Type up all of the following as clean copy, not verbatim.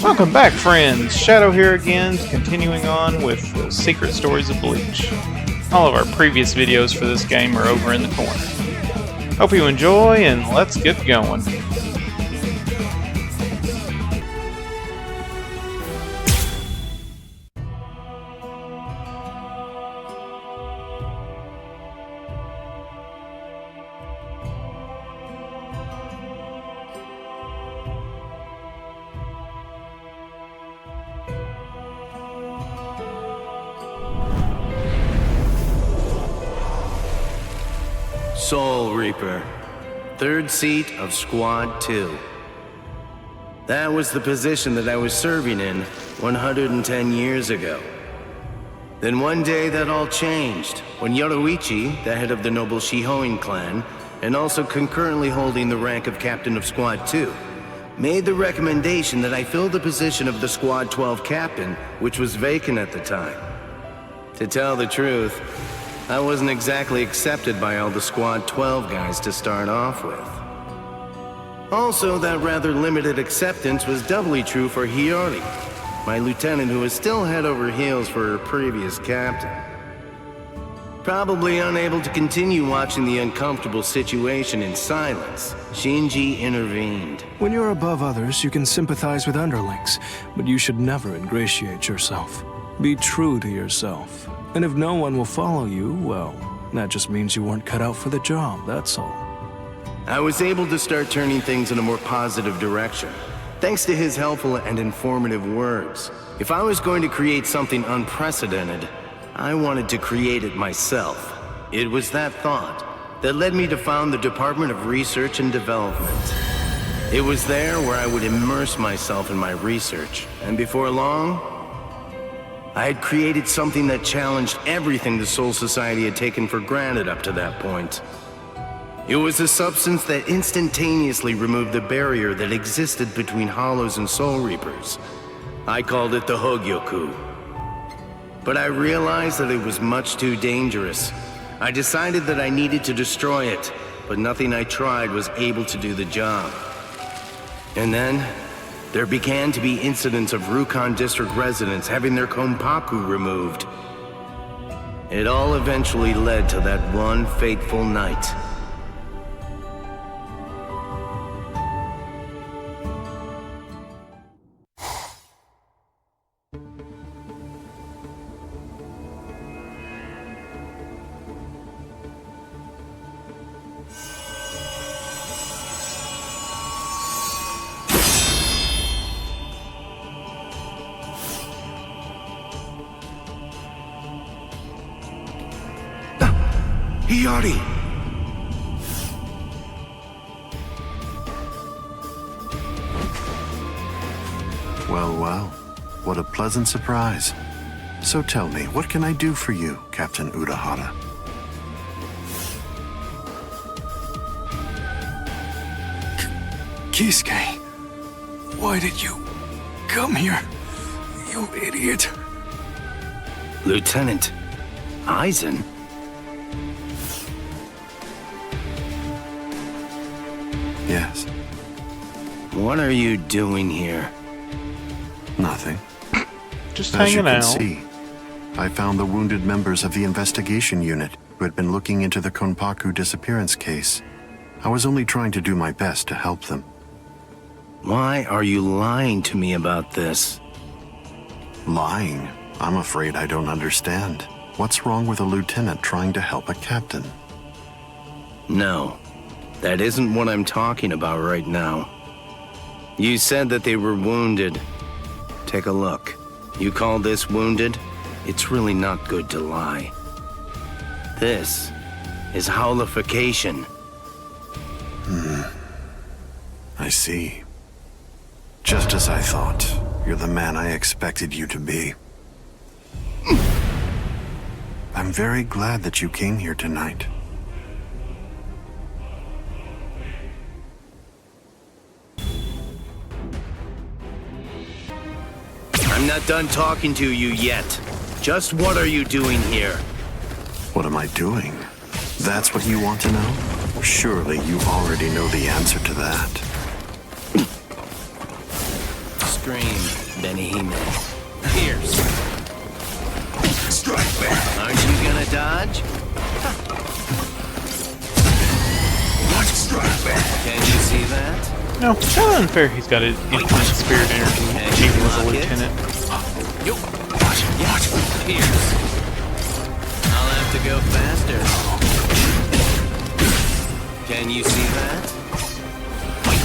Welcome back, friends! Shadow here again, continuing on with the Secret Stories of Bleach. All of our previous videos for this game are over in the corner. Hope you enjoy, and let's get going. Soul Reaper, third seat of Squad 2. That was the position that I was serving in 110 years ago. Then one day that all changed when Yoruichi, the head of the noble Shihoin clan, and also concurrently holding the rank of Captain of Squad 2, made the recommendation that I fill the position of the Squad 12 captain, which was vacant at the time. To tell the truth, I wasn't exactly accepted by all the Squad 12 guys to start off with. Also, that rather limited acceptance was doubly true for Hiyori, my lieutenant who was still head over heels for her previous captain. Probably unable to continue watching the uncomfortable situation in silence, Shinji intervened. When you're above others, you can sympathize with underlings, but you should never ingratiate yourself. Be true to yourself. And if no one will follow you, well, that just means you weren't cut out for the job, that's all. I was able to start turning things in a more positive direction, thanks to his helpful and informative words. If I was going to create something unprecedented, I wanted to create it myself. It was that thought that led me to found the Department of Research and Development. It was there where I would immerse myself in my research, and before long, I had created something that challenged everything the Soul Society had taken for granted up to that point. It was a substance that instantaneously removed the barrier that existed between Hollows and Soul Reapers. I called it the Hogyoku. But I realized that it was much too dangerous. I decided that I needed to destroy it, but nothing I tried was able to do the job. And then, there began to be incidents of Rukon District residents having their Konpaku removed. It all eventually led to that one fateful night. Hiyori! Well, what a pleasant surprise. So tell me, what can I do for you, Captain Urahara? Kisuke, why did you come here, you idiot? Lieutenant Aizen? Yes. What are you doing here? Nothing. Just As you hanging can out. see, I found the wounded members of the investigation unit who had been looking into the Konpaku disappearance case. I was only trying to do my best to help them. Why are you lying to me about this? Lying? I'm afraid I don't understand. What's wrong with a lieutenant trying to help a captain? No, that isn't what I'm talking about right now. You said that they were wounded. Take a look. You call this wounded? It's really not good to lie. This is howlification. I see. Just as I thought. You're the man I expected you to be. I'm very glad that you came here tonight. I'm not done talking to you yet. Just what are you doing here? What am I doing? That's what you want to know? Surely you already know the answer to that. Scream, Benihime. Pierce. Strike back. Aren't you gonna dodge? Watch strike back. Can you see that? No, it's kind of unfair. He's got his infinite spirit energy, even as a lieutenant. Yo. Watch. Pierce. I'll have to go faster. Can you see that?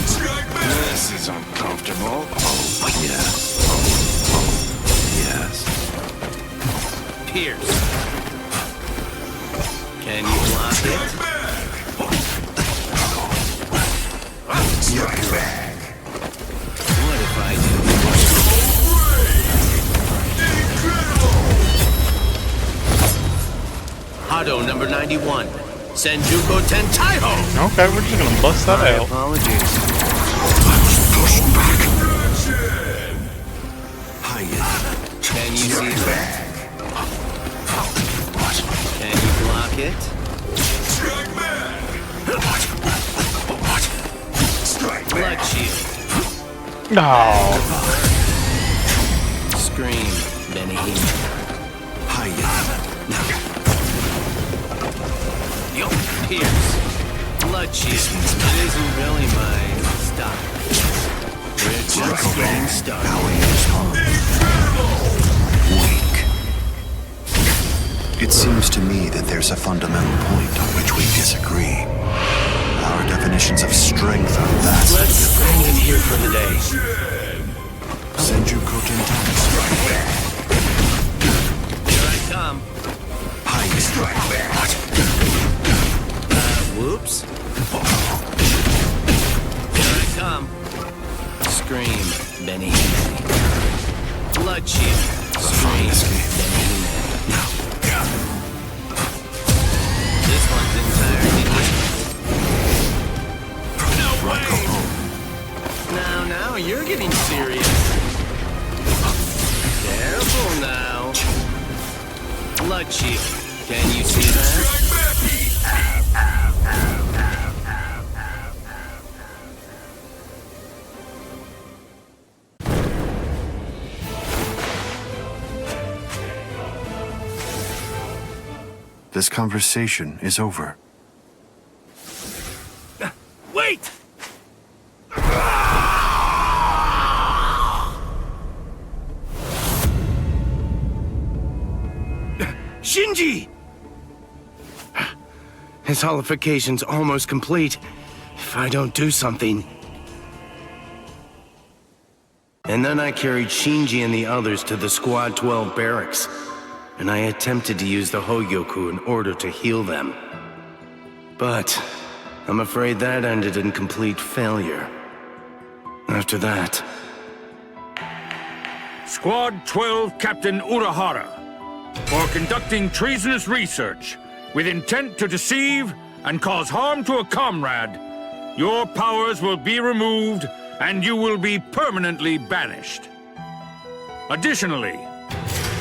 Strike back. This is uncomfortable. Oh, yes. Yes. Pierce. Can you block it? Strike back. What if I do? Hado number 91. Senjuko Tentaiho! Okay, we're just gonna bust that My out. apologies. Push back. Can you see that? Can you block it? Strike back. Strike Blood back. shield. Oh, Scream, Benihime. Yo, Pierce. Blood shield. It isn't really my style. We're just getting started. Weak. It seems to me that there's a fundamental point on which we disagree. Our definitions of strength are vastly Let's end it here for the day. Senjuko Tentai. Strike back. Here I come. Strike back. Whoops. Here I come. Scream, Benihime. Blood shield. Scream, Benihime. This one's entirely different. No way. Now, you're getting serious. Careful now. Blood shield. Can you see that? Strike back. This conversation is over. Wait. Shinji! His holification's almost complete. If I don't do something. And then I carried Shinji and the others to the Squad 12 barracks. And I attempted to use the Hogyoku in order to heal them. But I'm afraid that ended in complete failure. After that, Squad 12 Captain Urahara, for conducting treasonous research with intent to deceive and cause harm to a comrade, your powers will be removed and you will be permanently banished. Additionally,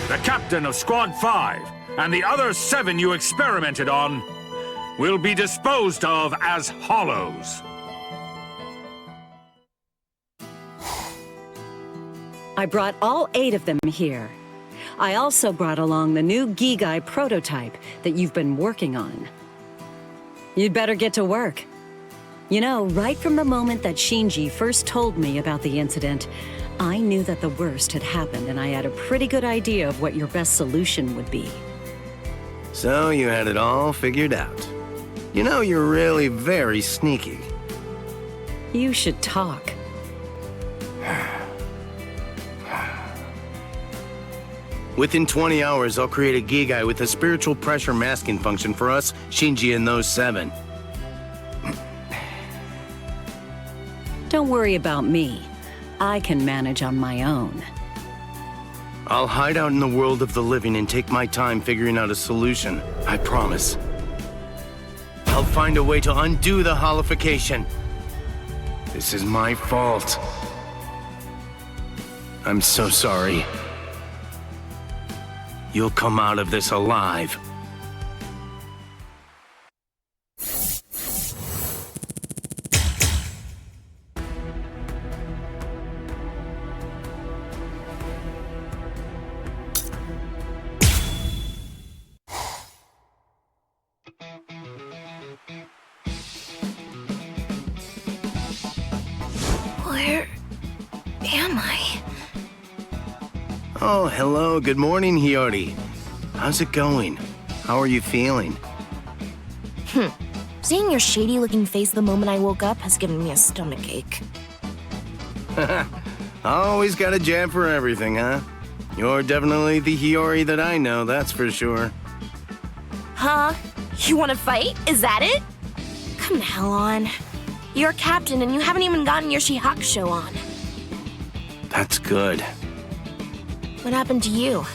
the captain of Squad 5 and the other 7 you experimented on will be disposed of as hollows. I brought all 8 of them here. I also brought along the new Gigai prototype that you've been working on. You'd better get to work. You know, right from the moment that Shinji first told me about the incident, I knew that the worst had happened and I had a pretty good idea of what your best solution would be. so you had it all figured out. You know, you're really very sneaky. You should talk. Within 20 hours, I'll create a Gigai with a spiritual pressure masking function for us, Shinji, and those 7. Don't worry about me. I can manage on my own. I'll hide out in the world of the living and take my time figuring out a solution. I promise. I'll find a way to undo the holification. This is my fault. I'm so sorry. You'll come out of this alive. Where am I? Oh, hello. Good morning, Hiyori. How's it going? How are you feeling? Seeing your shady-looking face the moment I woke up has given me a stomachache. Always got a jab for everything, huh? You're definitely the Hiyori that I know, that's for sure. Huh? You want to fight? Is that it? Come the hell on. You're a captain and you haven't even gotten your Shihakusho on. That's good. What happened to you?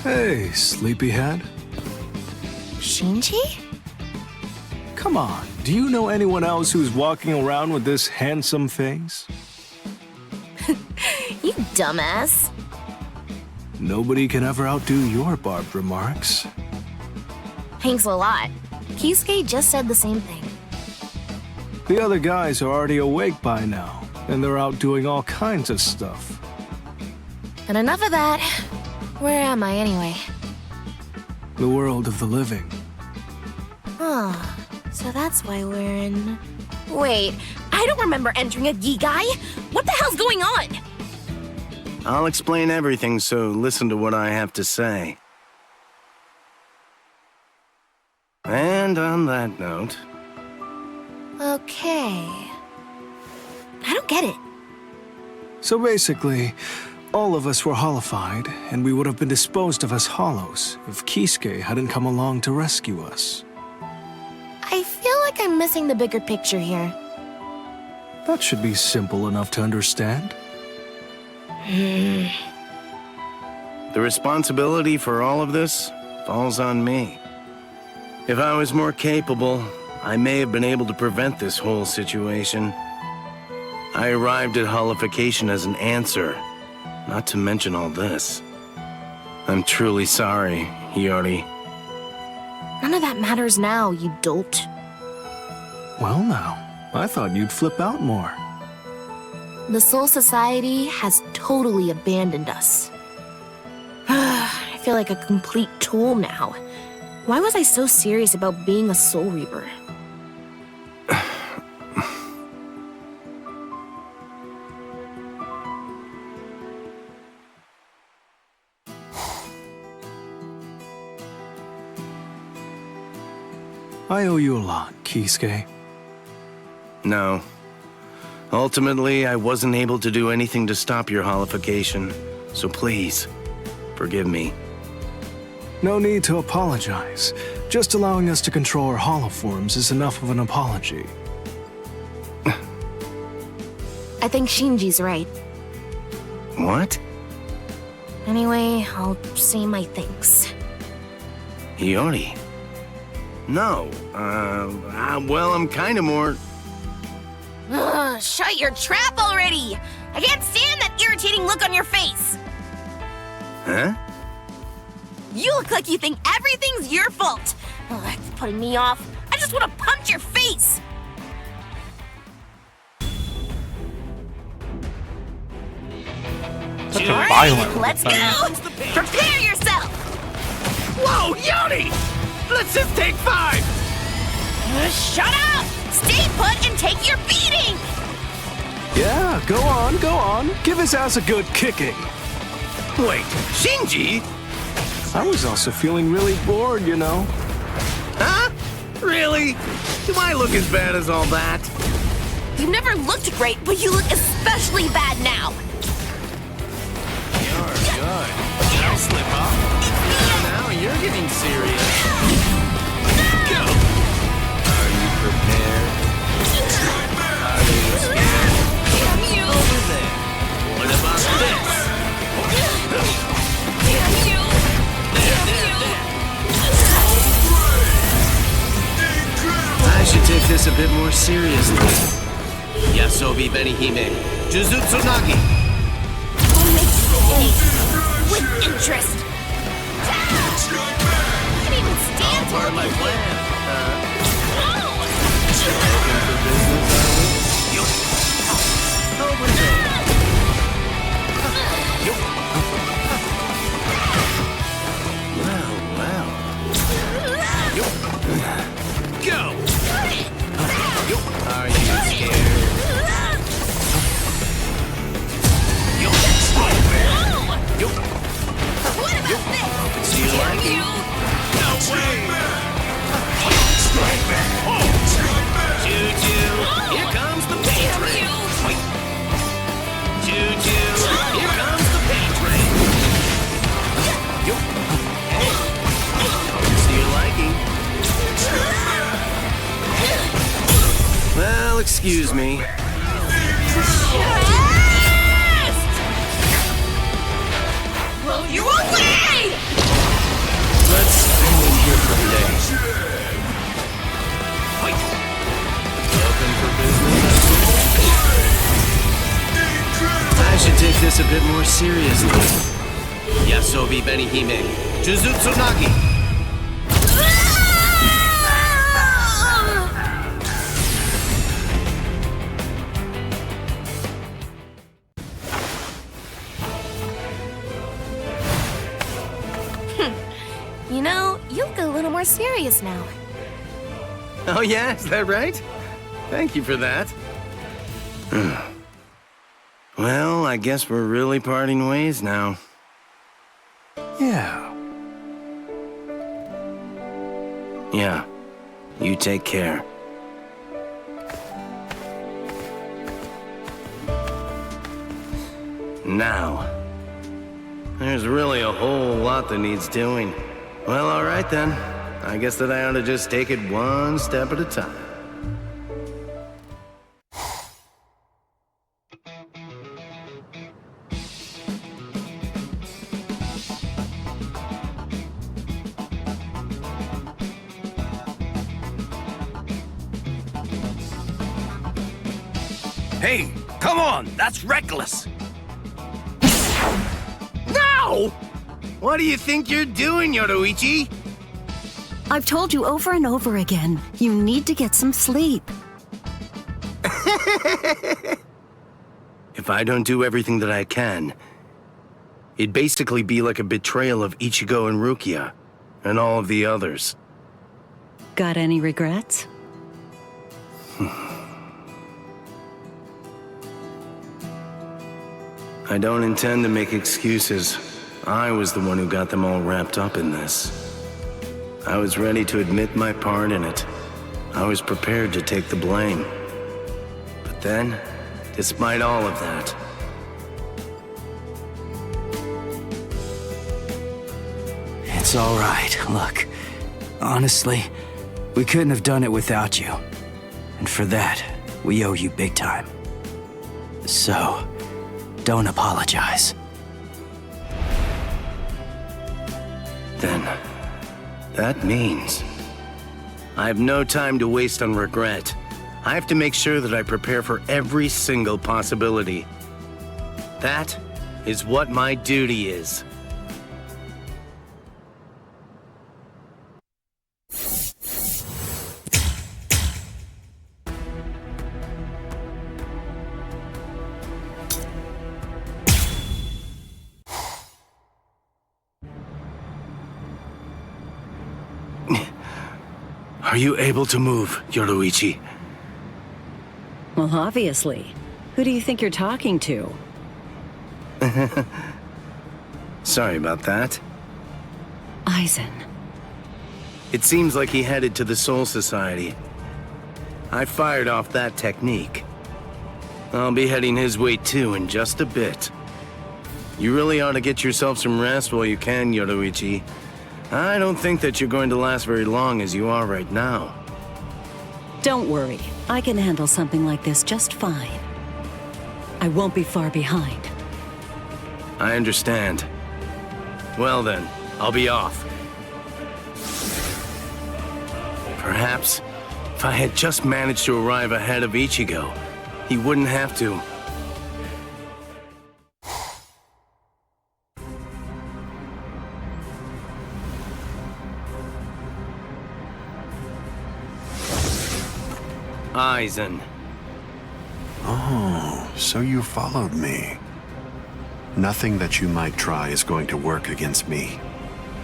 Hey, sleepyhead. Shinji? Come on, do you know anyone else who's walking around with this handsome face? You dumbass. Nobody can ever outdo your barbed remarks. Thanks a lot. Kisuke just said the same thing. The other guys are already awake by now, and they're out doing all kinds of stuff. But enough of that. Where am I anyway? The world of the living. Oh, so that's why we're in... Wait, I don't remember entering a Gigai. What the hell's going on? I'll explain everything, so listen to what I have to say. And on that note... Okay... I don't get it. So basically, all of us were hollowified, and we would have been disposed of as hollows if Kisuke hadn't come along to rescue us. I feel like I'm missing the bigger picture here. That should be simple enough to understand. The responsibility for all of this falls on me. If I was more capable, I may have been able to prevent this whole situation. I arrived at holification as an answer, not to mention all this. I'm truly sorry, Hiyori. None of that matters now, you dolt. Well now, I thought you'd flip out more. The Soul Society has totally abandoned us. I feel like a complete tool now. Why was I so serious about being a Soul Reaper? I owe you a lot, Kisuke. No. Ultimately, I wasn't able to do anything to stop your holification, so please, forgive me. No need to apologize. Just allowing us to control our hollow forms is enough of an apology. I think Shinji's right. What? Anyway, I'll say my thanks. Hiyori? No, well, I'm kinda more... Ugh, shut your trap already! I can't stand that irritating look on your face! Huh? You look like you think everything's your fault! Oh, that's putting me off. I just want to punch your face! Such a violent Let's thing. go! Prepare yourself! Whoa, Yoni! Let's just take 5! Shut up! Stay put and take your beating! Yeah, go on, go on. Give his ass a good kicking. Wait, Shinji? I was also feeling really bored, you know. Huh? Really? Do I look as bad as all that? You never looked great, but you look especially bad now! You're good. Don't slip up. Now you're getting serious. Go! Are you prepared? Are you scared? Damn you! Over there. What about this? Damn you! Damn you! I should take this a bit more seriously. Yasobi Benihime. Jujutsu Nagi. With interest! Can't even stand Part of my plan. Oh! Open for business, are we? Yup. Over there. Yup. Well. Yup. Go! Yup. Are you scared? you'll excuse me. Blow you away! Let's hang in here for today. Open for business. I should take this a bit more seriously. Yasobi Benihime, Jujutsu Nagi. You know, you look a little more serious now. Oh yeah, is that right? Thank you for that. Well, I guess we're really parting ways now. Yeah. Yeah, you take care. Now, there's really a whole lot that needs doing. Well, all right then. I guess that I ought to just take it one step at a time. Hey, come on! That's reckless! No! What do you think you're doing, Yoruichi? I've told you over and over again, you need to get some sleep. If I don't do everything that I can, it'd basically be like a betrayal of Ichigo and Rukia, and all of the others. Got any regrets? I don't intend to make excuses. I was the one who got them all wrapped up in this. I was ready to admit my part in it. I was prepared to take the blame. But then, despite all of that, It's all right. Look, honestly, we couldn't have done it without you. And for that, we owe you big time. So, don't apologize. then that means I have no time to waste on regret. I have to make sure that I prepare for every single possibility. That is what my duty is. Are you able to move, Yoruichi? Well, obviously. Who do you think you're talking to? Sorry about that. Aizen. It seems like he headed to the Soul Society. I fired off that technique. I'll be heading his way too in just a bit. You really ought to get yourself some rest while you can, Yoruichi. I don't think that you're going to last very long as you are right now. Don't worry. I can handle something like this just fine. I won't be far behind. I understand. Well then, I'll be off. Perhaps, if I had just managed to arrive ahead of Ichigo, he wouldn't have to. Aizen. Oh, so you followed me. Nothing that you might try is going to work against me.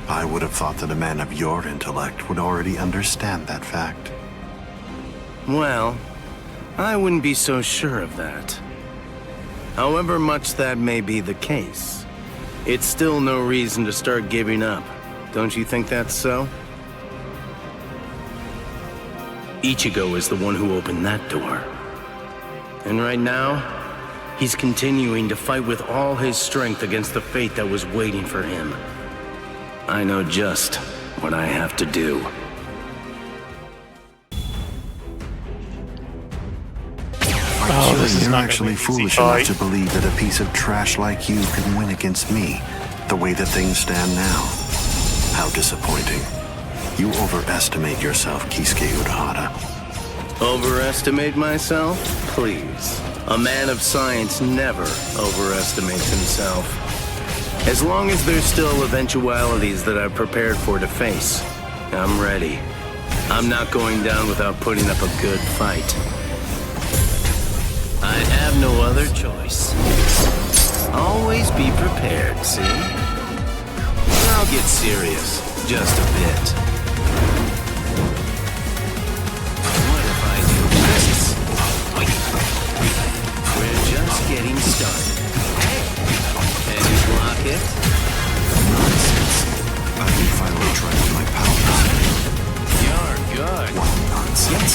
I would have thought that a man of your intellect would already understand that fact. Well, I wouldn't be so sure of that. However much that may be the case, it's still no reason to start giving up. Don't you think that's so? Ichigo is the one who opened that door. And right now, he's continuing to fight with all his strength against the fate that was waiting for him. I know just what I have to do. Oh, this is You're not actually gonna be an easy foolish enough fight. to believe that a piece of trash like you can win against me, the way that things stand now. How disappointing. You overestimate yourself, Kisuke Urahara. Overestimate myself? Please. A man of science never overestimates himself. As long as there's still eventualities that I've prepared for to face, I'm ready. I'm not going down without putting up a good fight. I have no other choice. Always be prepared, see? I'll get serious, just a bit. What if I do this? Wait. We're just getting started. Can you block it? Nonsense. I can finally try out my powers. You're good. What nonsense?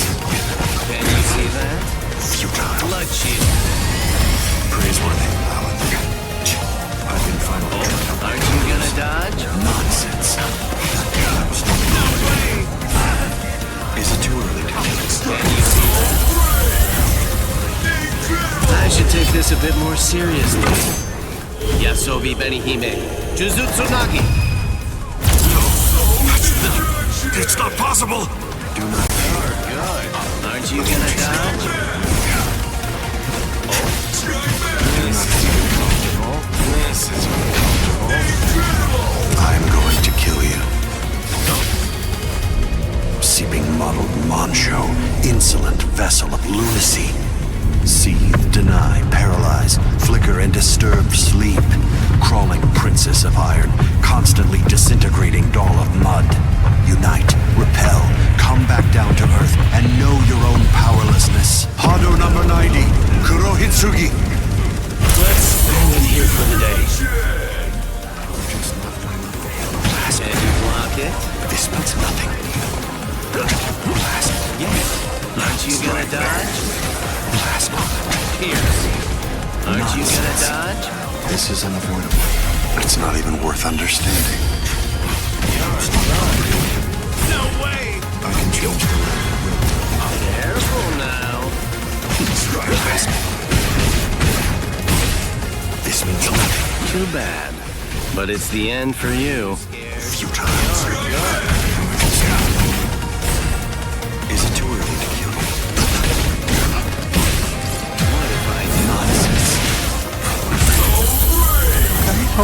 Can you see that? Futile. Blood shield. Praiseworthy, Alan. I can finally try out my Aren't you gonna dodge? nonsense. That was no way. Is it too early to kill? Can you see that? I should take this a bit more seriously. Yasobi Benihime. Jujutsu Nagi. It's not possible! Do not You're good. Aren't you gonna dodge? This is I'm going to kill you. Seeping mottled Moncho, insolent vessel of lunacy. Seethe, deny, paralyze, flicker and disturb sleep. Crawling princess of iron, constantly disintegrating doll of mud. Unite, repel, come back down to earth, and know your own powerlessness. Hado number 90, Kurohitsugi. Let's end it here for the day. Can you block it? This means nothing. Yes. Aren't you gonna dodge? Plasma. Pierce. Aren't you gonna dodge? This is unavoidable. It's not even worth understanding. No way! I can change the land. Careful now. This means nothing. Too bad. But it's the end for you. Futile. Is it too early to kill you? What if I do?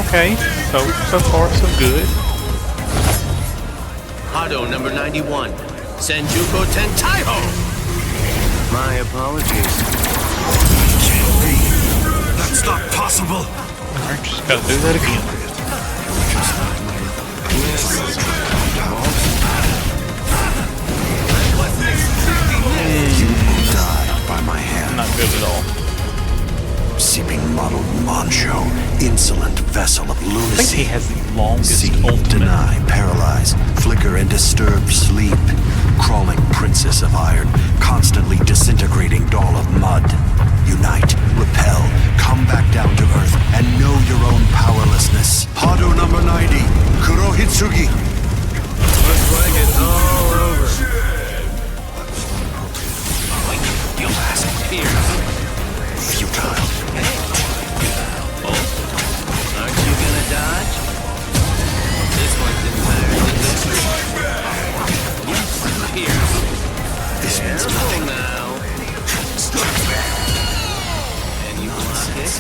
Okay, so far so good. Hado number 91. Senjuko Tentaiho! My apologies. That's not possible. Alright, just gotta do that again. You will die by my hand. Not good at all. Seeping mottled Moncho, insolent vessel of I think lunacy. he has the longest See, ultimate. deny, paralyze, flicker and disturb sleep. Crawling princess of iron, constantly disintegrating doll of mud. Unite, repel, come back down to earth, and know your own powerlessness. Hado number 90, Kurohitsugi. Looks like it's all over. You'll ask. Pierce. Futile. Aren't you gonna dodge? This one's entirely different. Yes, Pierce. This means Careful nothing. now. Can you block it?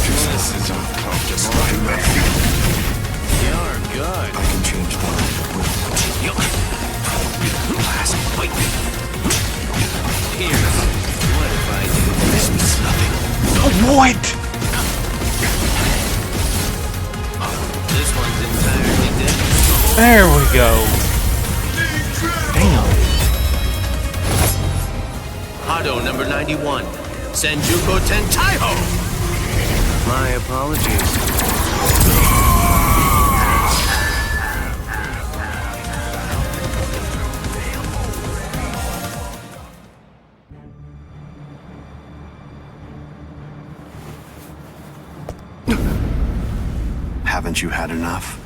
This is uncomfortable. You're good. I can change the Last fight. Pierce. What if I do This means nothing. What? this one's entirely different? There we go. Damn. Hado number 91. Senjuko Tentaiho! My apologies. Haven't you had enough?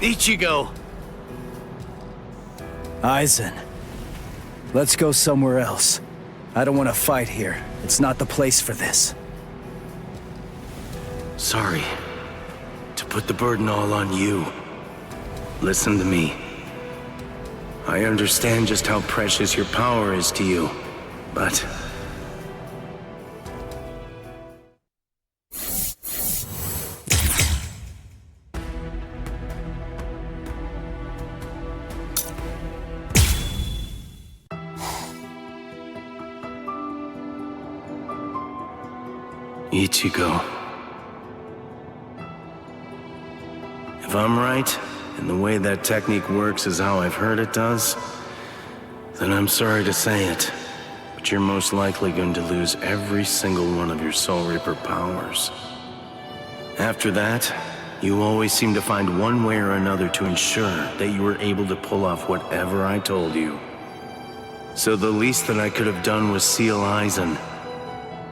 Ichigo! Aizen, let's go somewhere else. I don't want to fight here. It's not the place for this. Sorry to put the burden all on you. Listen to me. I understand just how precious your power is to you, but... Ichigo. If I'm right, and the way that technique works is how I've heard it does, then I'm sorry to say it, but you're most likely going to lose every single one of your Soul Reaper powers. After that, you always seem to find one way or another to ensure that you were able to pull off whatever I told you. So the least that I could have done was seal Aizen,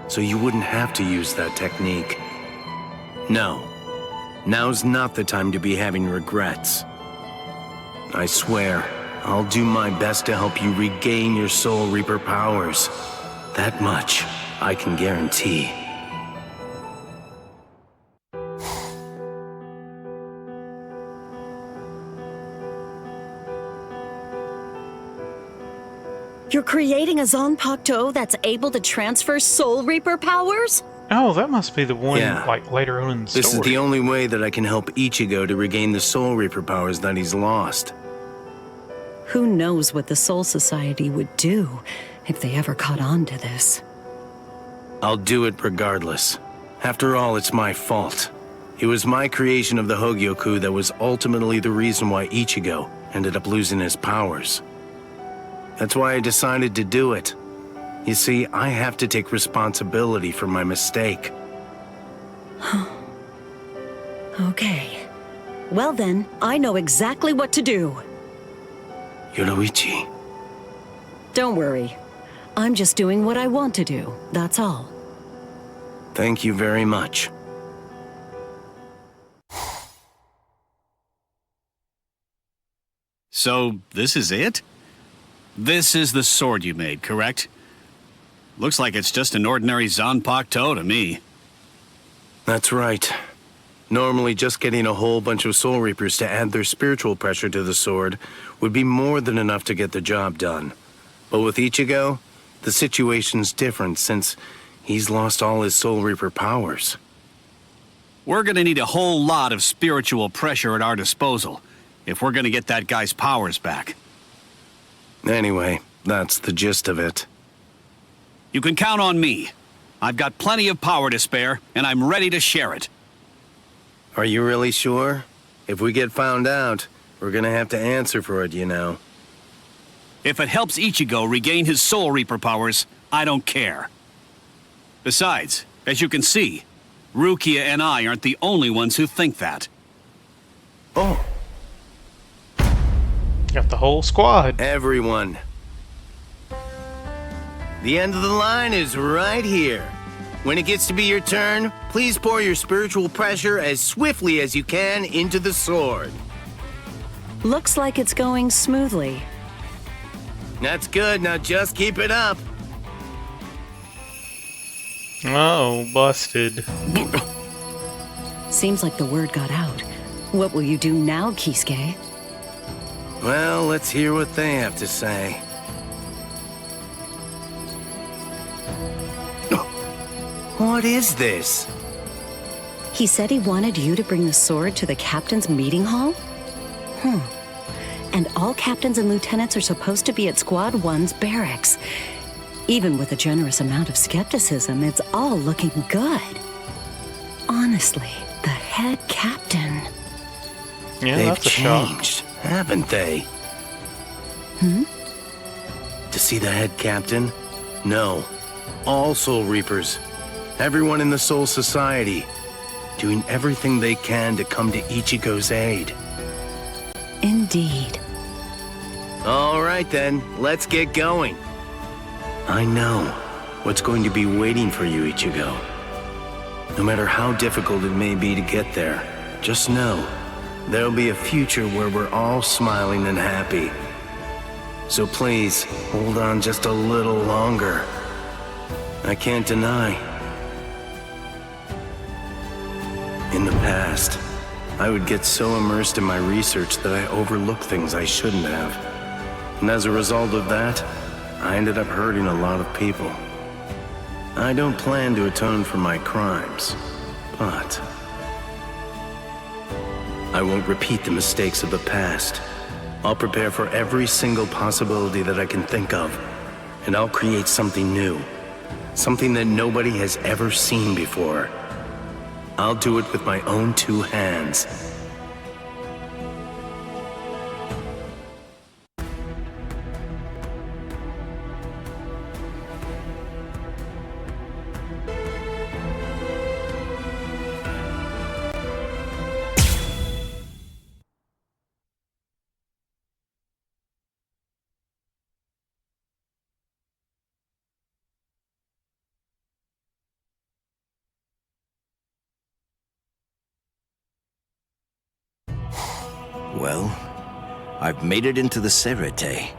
so you wouldn't have to use that technique. No, now's not the time to be having regrets. I swear, I'll do my best to help you regain your Soul Reaper powers. That much I can guarantee. You're creating a Zanpakuto that's able to transfer Soul Reaper powers? Oh, that must be the one, Yeah. like, later on in the story. This is the only way that I can help Ichigo to regain the Soul Reaper powers that he's lost. Who knows what the Soul Society would do if they ever caught on to this? I'll do it regardless. After all, it's my fault. It was my creation of the Hogyoku that was ultimately the reason why Ichigo ended up losing his powers. That's why I decided to do it. You see, I have to take responsibility for my mistake. Okay. Well then, I know exactly what to do. Yoruichi. Don't worry. I'm just doing what I want to do, that's all. Thank you very much. So, this is it? This is the sword you made, correct? Looks like it's just an ordinary Zanpakuto to me. That's right. Normally, just getting a whole bunch of Soul Reapers to add their spiritual pressure to the sword would be more than enough to get the job done. But with Ichigo, the situation's different since he's lost all his Soul Reaper powers. We're gonna need a whole lot of spiritual pressure at our disposal if we're gonna get that guy's powers back. Anyway, that's the gist of it. You can count on me. I've got plenty of power to spare, and I'm ready to share it. Are you really sure? If we get found out, we're gonna have to answer for it, you know. If it helps Ichigo regain his Soul Reaper powers, I don't care. Besides, as you can see, Rukia and I aren't the only ones who think that. Oh, Got the whole squad. everyone. The end of the line is right here. When it gets to be your turn, please pour your spiritual pressure as swiftly as you can into the sword. Looks like it's going smoothly. That's good, now just keep it up. Oh, busted. Seems like the word got out. What will you do now, Kisuke? Well, let's hear what they have to say. What is this? He said he wanted you to bring the sword to the captain's meeting hall? And all captains and lieutenants are supposed to be at Squad 1's barracks. Even with a generous amount of skepticism, it's all looking good. Honestly, the head captain. Yeah, They've that's a shock. changed, haven't they? To see the head captain? No. All Soul Reapers. Everyone in the Soul Society. Doing everything they can to come to Ichigo's aid. Indeed. All right then, let's get going. I know what's going to be waiting for you, Ichigo. No matter how difficult it may be to get there, just know there'll be a future where we're all smiling and happy. So please, hold on just a little longer. I can't deny. In the past, I would get so immersed in my research that I overlooked things I shouldn't have. And as a result of that, I ended up hurting a lot of people. I don't plan to atone for my crimes, but I won't repeat the mistakes of the past. I'll prepare for every single possibility that I can think of, and I'll create something new. Something that nobody has ever seen before. I'll do it with my own two hands. Well, I've made it into the Serete,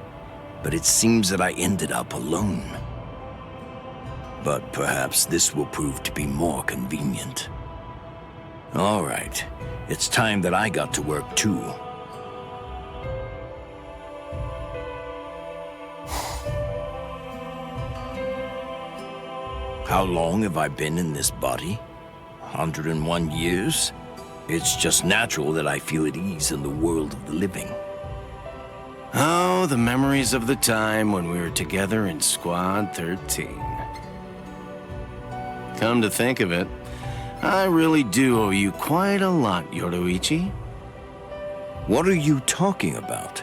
but it seems that I ended up alone. But perhaps this will prove to be more convenient. All right, it's time that I got to work too. How long have I been in this body? 101 years? It's just natural that I feel at ease in the world of the living. Oh, the memories of the time when we were together in Squad 13. Come to think of it, I really do owe you quite a lot, Yoruichi. What are you talking about?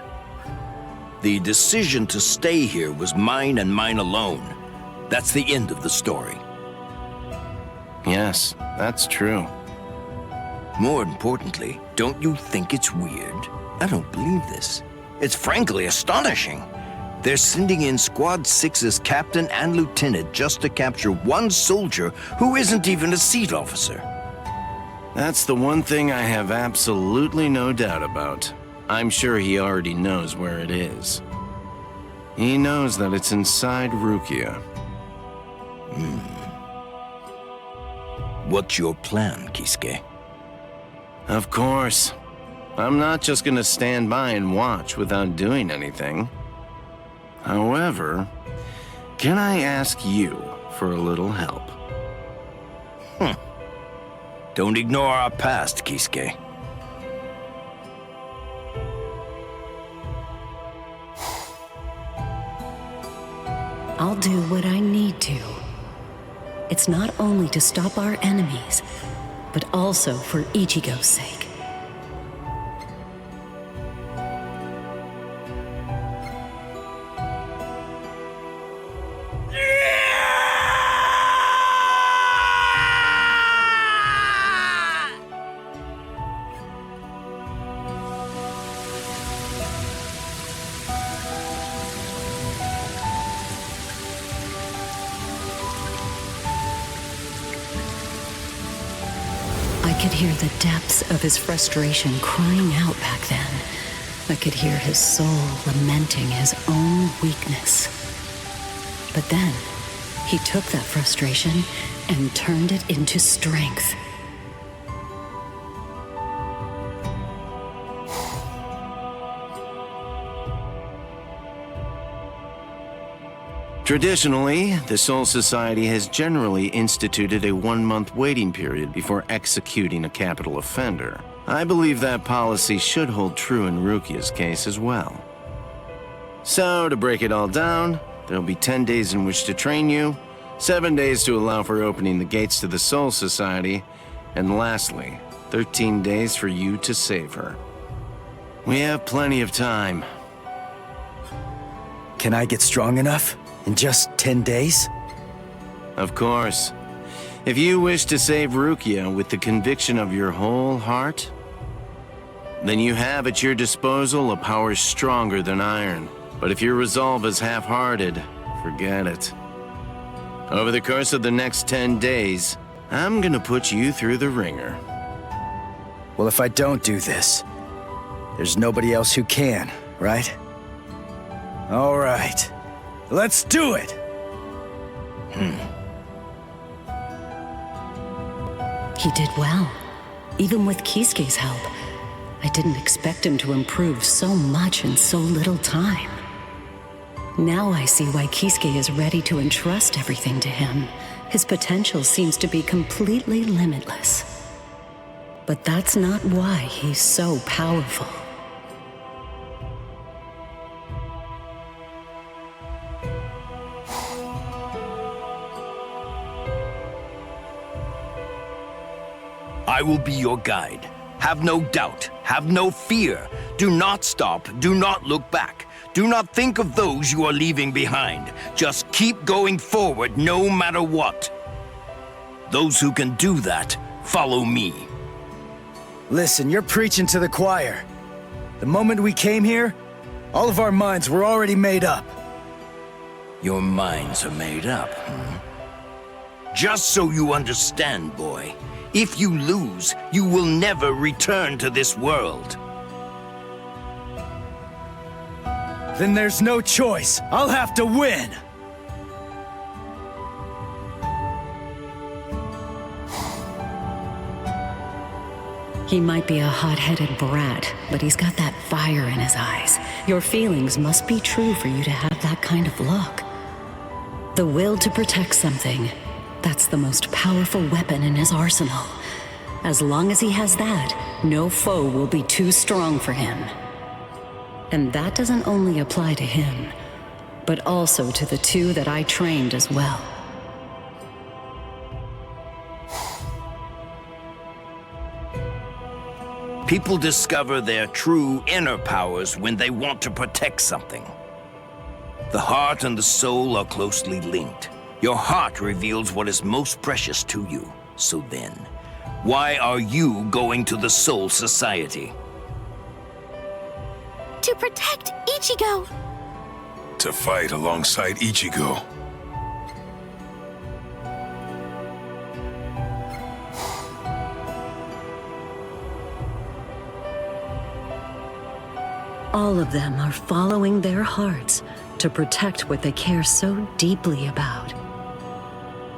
The decision to stay here was mine and mine alone. That's the end of the story. Yes, that's true. More importantly, don't you think it's weird? I don't believe this. It's frankly astonishing. They're sending in Squad 6's captain and lieutenant just to capture one soldier who isn't even a seat officer. That's the one thing I have absolutely no doubt about. I'm sure he already knows where it is. He knows that it's inside Rukia. What's your plan, Kisuke? Of course. I'm not just gonna stand by and watch without doing anything. However, can I ask you for a little help? Don't ignore our past, Kisuke. I'll do what I need to. It's not only to stop our enemies, but also for Ichigo's sake. I could hear the depths of his frustration crying out back then. I could hear his soul lamenting his own weakness. But then, he took that frustration and turned it into strength. Traditionally, the Soul Society has generally instituted a 1-month waiting period before executing a capital offender. I believe that policy should hold true in Rukia's case as well. So, to break it all down, there'll be 10 days in which to train you, 7 days to allow for opening the gates to the Soul Society, and lastly, 13 days for you to save her. We have plenty of time. Can I get strong enough? In just 10 days? Of course. If you wish to save Rukia with the conviction of your whole heart, then you have at your disposal a power stronger than iron. But if your resolve is half-hearted, forget it. Over the course of the next 10 days, I'm gonna put you through the ringer. Well, if I don't do this, there's nobody else who can, right? All right. Let's do it! He did well, even with Kisuke's help. I didn't expect him to improve so much in so little time. Now I see why Kisuke is ready to entrust everything to him. His potential seems to be completely limitless. But that's not why he's so powerful. I will be your guide. Have no doubt, have no fear. Do not stop, do not look back. Do not think of those you are leaving behind. Just keep going forward no matter what. Those who can do that, follow me. Listen, you're preaching to the choir. The moment we came here, all of our minds were already made up. Your minds are made up, Just so you understand, boy. If you lose, you will never return to this world. Then there's no choice. I'll have to win! He might be a hot-headed brat, but he's got that fire in his eyes. Your feelings must be true for you to have that kind of look. The will to protect something, that's the most powerful weapon in his arsenal. As long as he has that, no foe will be too strong for him. And that doesn't only apply to him, but also to the two that I trained as well. People discover their true inner powers when they want to protect something. The heart and the soul are closely linked. Your heart reveals what is most precious to you. So then, why are you going to the Soul Society? To protect Ichigo! To fight alongside Ichigo. All of them are following their hearts to protect what they care so deeply about.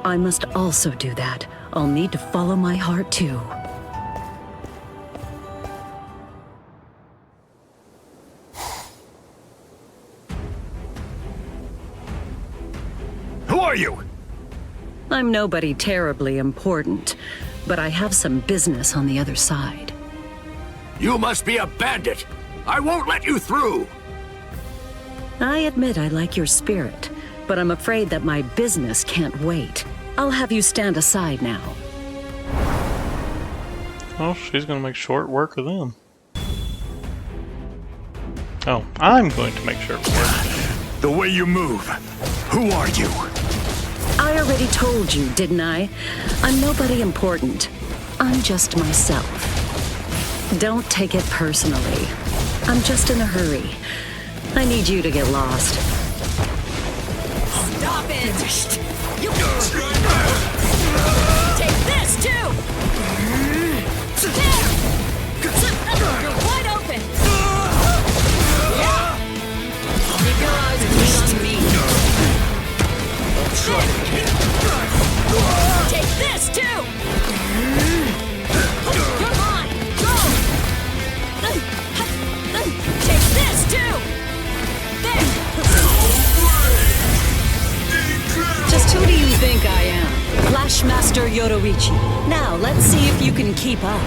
I must also do that. I'll need to follow my heart too. Who are you? I'm nobody terribly important, but I have some business on the other side. You must be a bandit. I won't let you through. I admit I like your spirit, but I'm afraid that my business can't wait. I'll have you stand aside now. Oh, she's gonna make short work of them. Oh, I'm going to make short work. The way you move. Who are you? I already told you, didn't I? I'm nobody important. I'm just myself. Don't take it personally. I'm just in a hurry. I need you to get lost. Stop it! You take this too! You're wide open! Yeah! Keep your eyes on me. Take this too! You're mine! Go! Take this too! There! Just who do you think I am? Flashmaster Yoruichi. Now, let's see if you can keep up.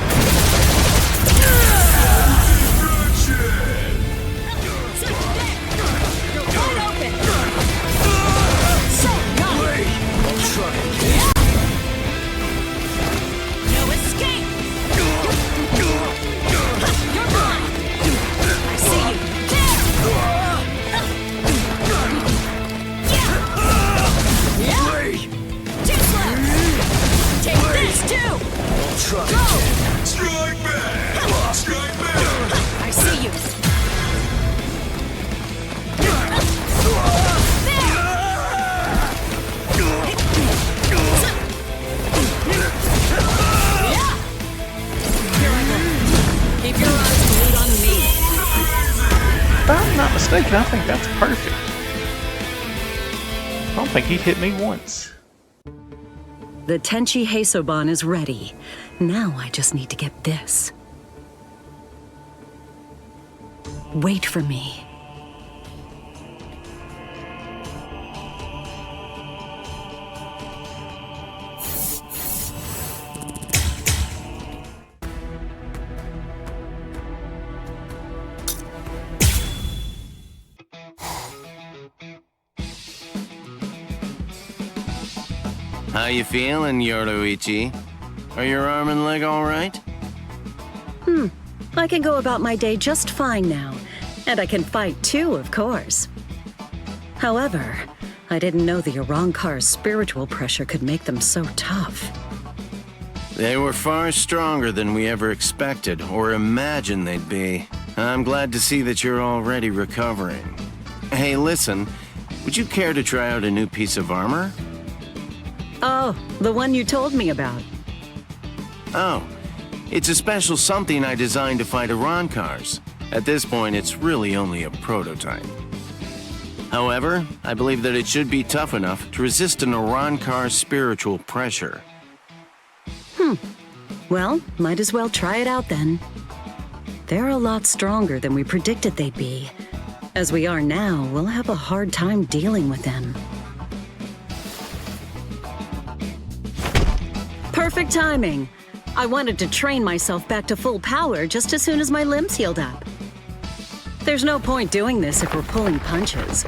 You're wide open! So gone! No escape! You're mine! I see you! There! Too slow! Take this too! Go! Strike back! Strike back! I see you! mistaken, I think that's perfect. I don't think he hit me once. The Tenchi Heisoban is ready. Now I just need to get this. Wait for me. How you feeling, Yoruichi? Are your arm and leg all right? I can go about my day just fine now. And I can fight too, of course. However, I didn't know the Arrancar's spiritual pressure could make them so tough. They were far stronger than we ever expected or imagined they'd be. I'm glad to see that you're already recovering. Hey, listen, would you care to try out a new piece of armor? Oh, the one you told me about. Oh, it's a special something I designed to fight Arrancars. At this point, it's really only a prototype. However, I believe that it should be tough enough to resist an Arrancar's spiritual pressure. Well, might as well try it out then. They're a lot stronger than we predicted they'd be. As we are now, we'll have a hard time dealing with them. Perfect timing. I wanted to train myself back to full power just as soon as my limbs healed up. There's no point doing this if we're pulling punches.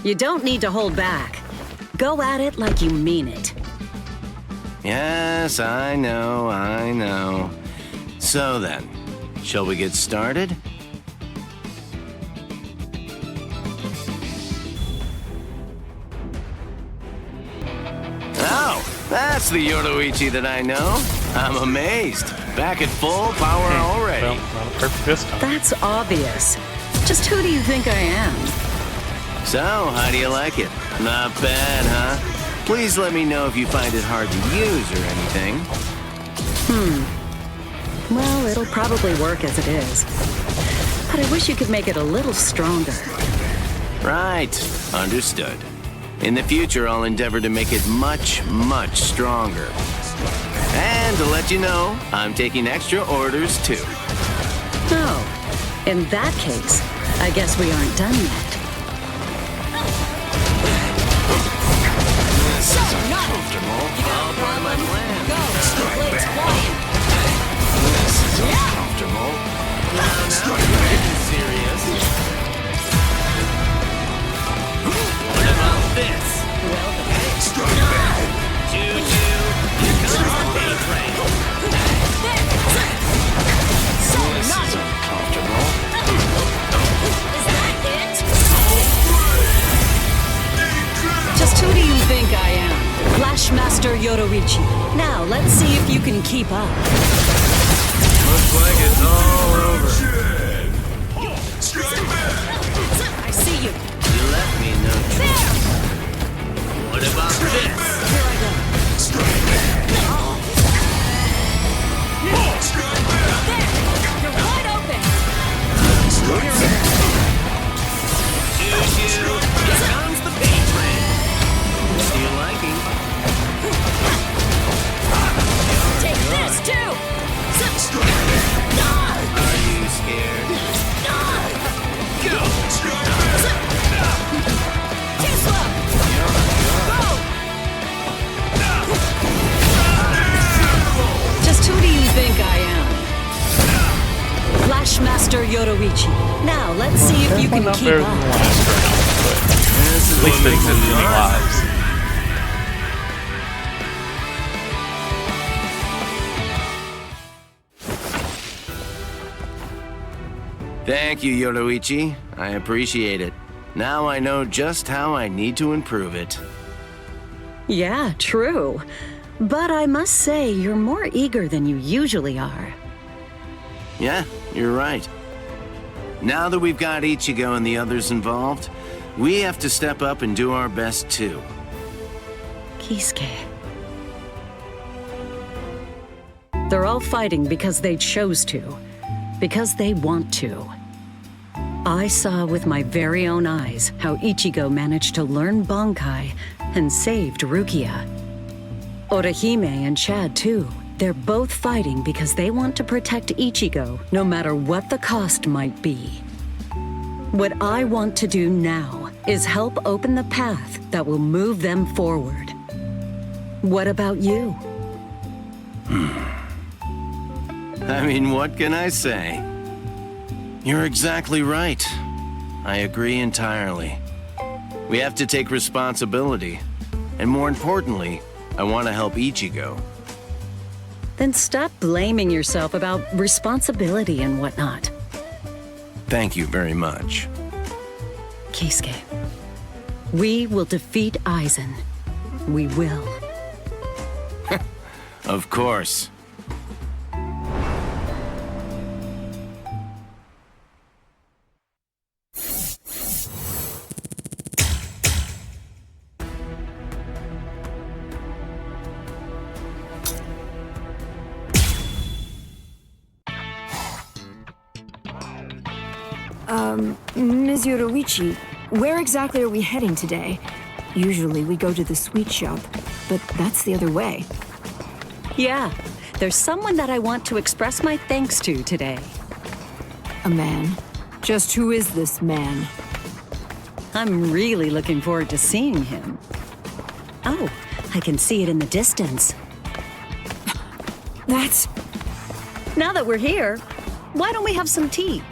You don't need to hold back. Go at it like you mean it. Yes, I know. So then, shall we get started? Oh, that's the Yoruichi that I know. I'm amazed. Back at full power already. Well, not perfect this time. That's obvious. Just who do you think I am? So, how do you like it? Not bad, huh? Please let me know if you find it hard to use or anything. Well, it'll probably work as it is. But I wish you could make it a little stronger. Right. Understood. In the future, I'll endeavor to make it much, much stronger. And to let you know, I'm taking extra orders too. Oh, in that case, I guess we aren't done yet. This is uncomfortable. I'll apply my plan. Go, the blade's flying. This is uncomfortable. Now, you're getting serious. What about this? Strike back. Choo-choo. Here comes the paint train. So This is uncomfortable. Is that it? Just who do you think I am? Flashmaster Yoruichi. Now, let's see if you can keep up. Looks like it's all over. Strike back! I see you. You left me no choice. What about this? Here I go. Strike back! Strike back! There! You're wide open! Strike back! Choo-choo. Here comes the paint train. What do you liking? Take this, too! Strike back! Are you scared? Go! Strike back! Too slow! Go! Just who do you think I am? Flashmaster Yoruichi. Now, let's see if you can Not keep better than the up. last round, but This is at least what they makes didn't it lose any fun. lives. Thank you, Yoruichi. I appreciate it. Now I know just how I need to improve it. Yeah, true. But I must say, you're more eager than you usually are. Yeah, you're right. Now that we've got Ichigo and the others involved, we have to step up and do our best too. Kisuke. They're all fighting because they chose to. Because they want to. I saw with my very own eyes how Ichigo managed to learn Bankai and saved Rukia. Orihime and Chad, too. They're both fighting because they want to protect Ichigo, no matter what the cost might be. What I want to do now is help open the path that will move them forward. What about you? I mean, what can I say? You're exactly right. I agree entirely. We have to take responsibility. And more importantly, I want to help Ichigo. Then stop blaming yourself about responsibility and whatnot. Thank you very much. Keisuke, we will defeat Aizen. We will. Of course. Ms. Yoruichi, where exactly are we heading today? Usually we go to the sweet shop, but that's the other way. Yeah, there's someone that I want to express my thanks to today. A man? Just who is this man? I'm really looking forward to seeing him. Oh, I can see it in the distance. That's... Now that we're here, why don't we have some tea?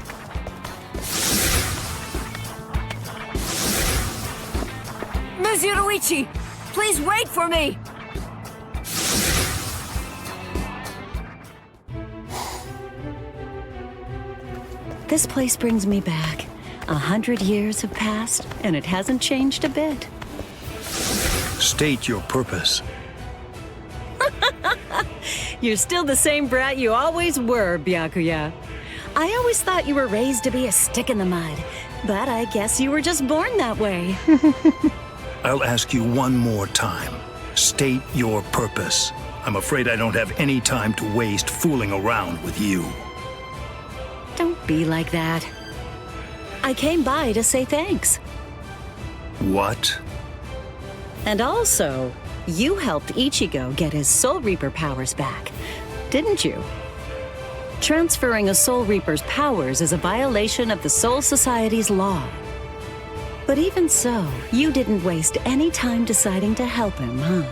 Ms. Yoruichi, please wait for me! This place brings me back. 100 years have passed, and it hasn't changed a bit. State your purpose. You're still the same brat you always were, Byakuya. I always thought you were raised to be a stick in the mud, but I guess you were just born that way. I'll ask you one more time. State your purpose. I'm afraid I don't have any time to waste fooling around with you. Don't be like that. I came by to say thanks. What? And also, you helped Ichigo get his Soul Reaper powers back, didn't you? Transferring a Soul Reaper's powers is a violation of the Soul Society's law. But even so, you didn't waste any time deciding to help him, huh?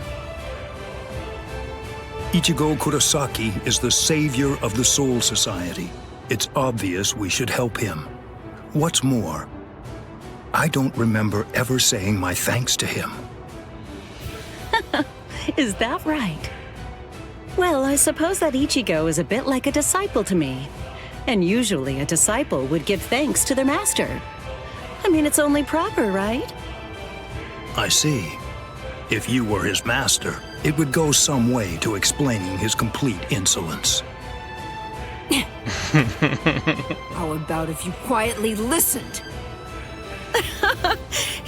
Ichigo Kurosaki is the savior of the Soul Society. It's obvious we should help him. What's more, I don't remember ever saying my thanks to him. Is that right? Well, I suppose that Ichigo is a bit like a disciple to me. And usually a disciple would give thanks to their master. I mean, it's only proper, right? I see. If you were his master, it would go some way to explaining his complete insolence. How about if you quietly listened?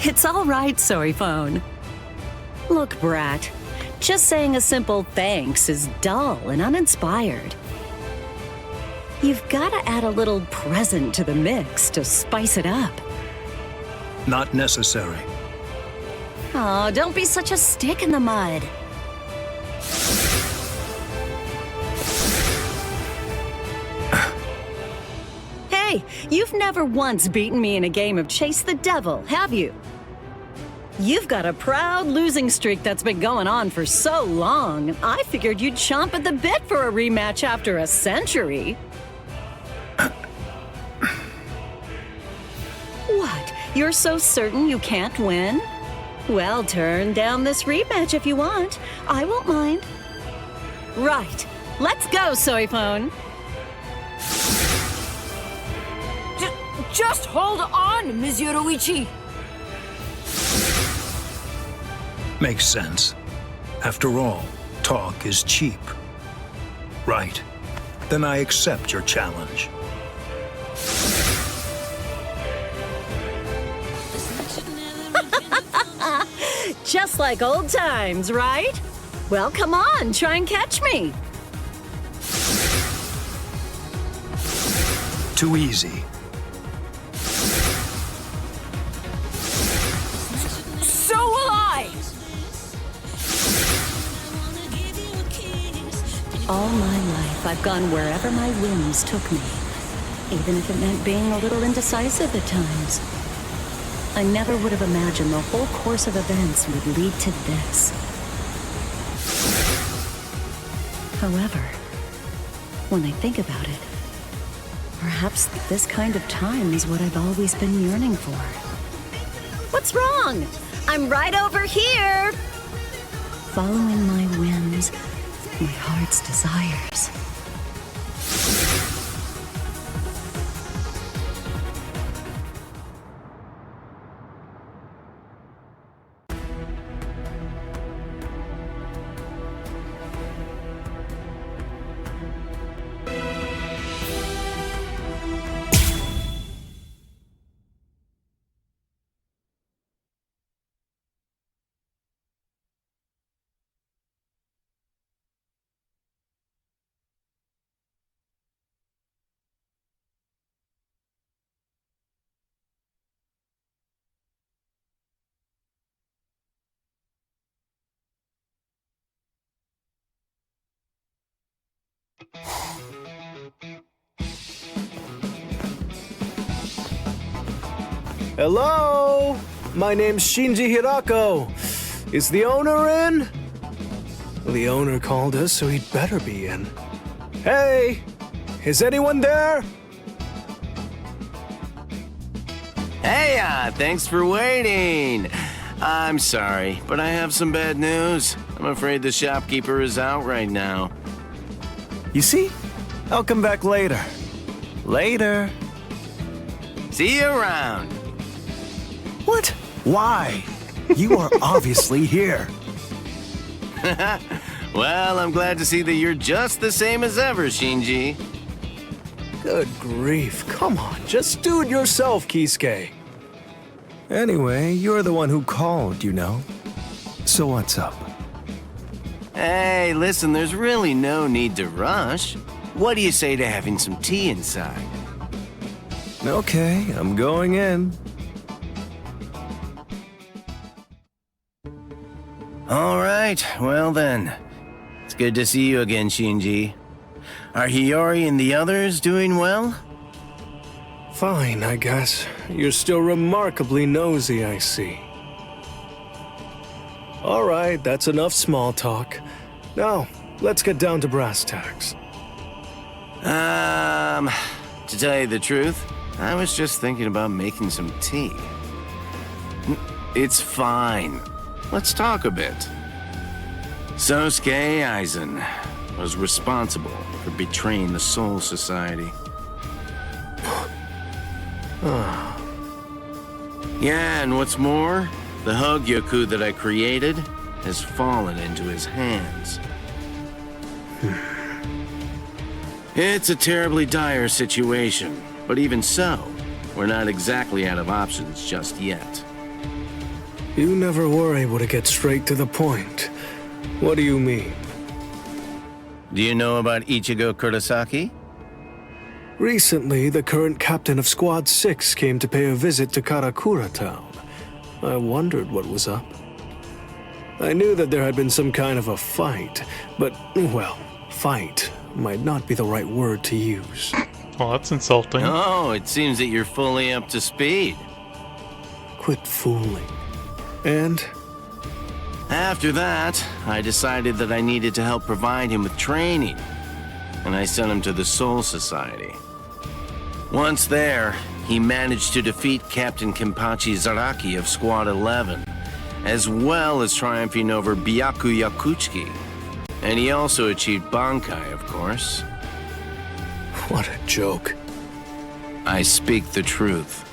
It's all right, Soiphone. Look, brat, just saying a simple thanks is dull and uninspired. You've got to add a little present to the mix to spice it up. Not necessary. Oh, don't be such a stick in the mud. Hey, you've never once beaten me in a game of Chase the Devil, have you? You've got a proud losing streak that's been going on for so long, I figured you'd chomp at the bit for a rematch after a century. What? You're so certain you can't win? Well, turn down this rematch if you want. I won't mind. Right. Let's go, Soiphone. Just hold on, Ms. Yoruichi. Makes sense. After all, talk is cheap. Right. Then I accept your challenge. Just like old times, right? Well, come on, try and catch me. Too easy. All my life, I've gone wherever my whims took me, even if it meant being a little indecisive at times. I never would have imagined the whole course of events would lead to this. However, when I think about it, perhaps this kind of time is what I've always been yearning for. What's wrong? I'm right over here! Following my whims, my heart's desires. Hello? My name's Shinji Hirako. Is the owner in? The owner called us, so he'd better be in. Hey! Is anyone there? Hey, thanks for waiting. I'm sorry, but I have some bad news. I'm afraid the shopkeeper is out right now. You see? I'll come back later. Later. See you around. What? Why? You are obviously here. Well, I'm glad to see that you're just the same as ever, Shinji. Good grief. Come on, just do it yourself, Kisuke. Anyway, you're the one who called, you know. So what's up? Hey, listen, there's really no need to rush. What do you say to having some tea inside? Okay, I'm going in. All right, well then. It's good to see you again, Shinji. Are Hiyori and the others doing well? Fine, I guess. You're still remarkably nosy, I see. All right, that's enough small talk. Now, let's get down to brass tacks. To tell you the truth, I was just thinking about making some tea. It's fine. Let's talk a bit. Sosuke Aizen was responsible for betraying the Soul Society. Yeah, and what's more, the Hogyoku that I created has fallen into his hands. It's a terribly dire situation, but even so, we're not exactly out of options just yet. You never were able to get straight to the point. What do you mean? Do you know about Ichigo Kurosaki? Recently, the current captain of Squad 6 came to pay a visit to Karakura Town. I wondered what was up. I knew that there had been some kind of a fight, but, well, fight might not be the right word to use. Well, that's insulting. Oh, it seems that you're fully up to speed. Quit fooling. And? After that, I decided that I needed to help provide him with training, and I sent him to the Soul Society. Once there, he managed to defeat Captain Kenpachi Zaraki of Squad 11, as well as triumphing over Byaku Yakutsuki. And he also achieved Bankai, of course. What a joke. I speak the truth.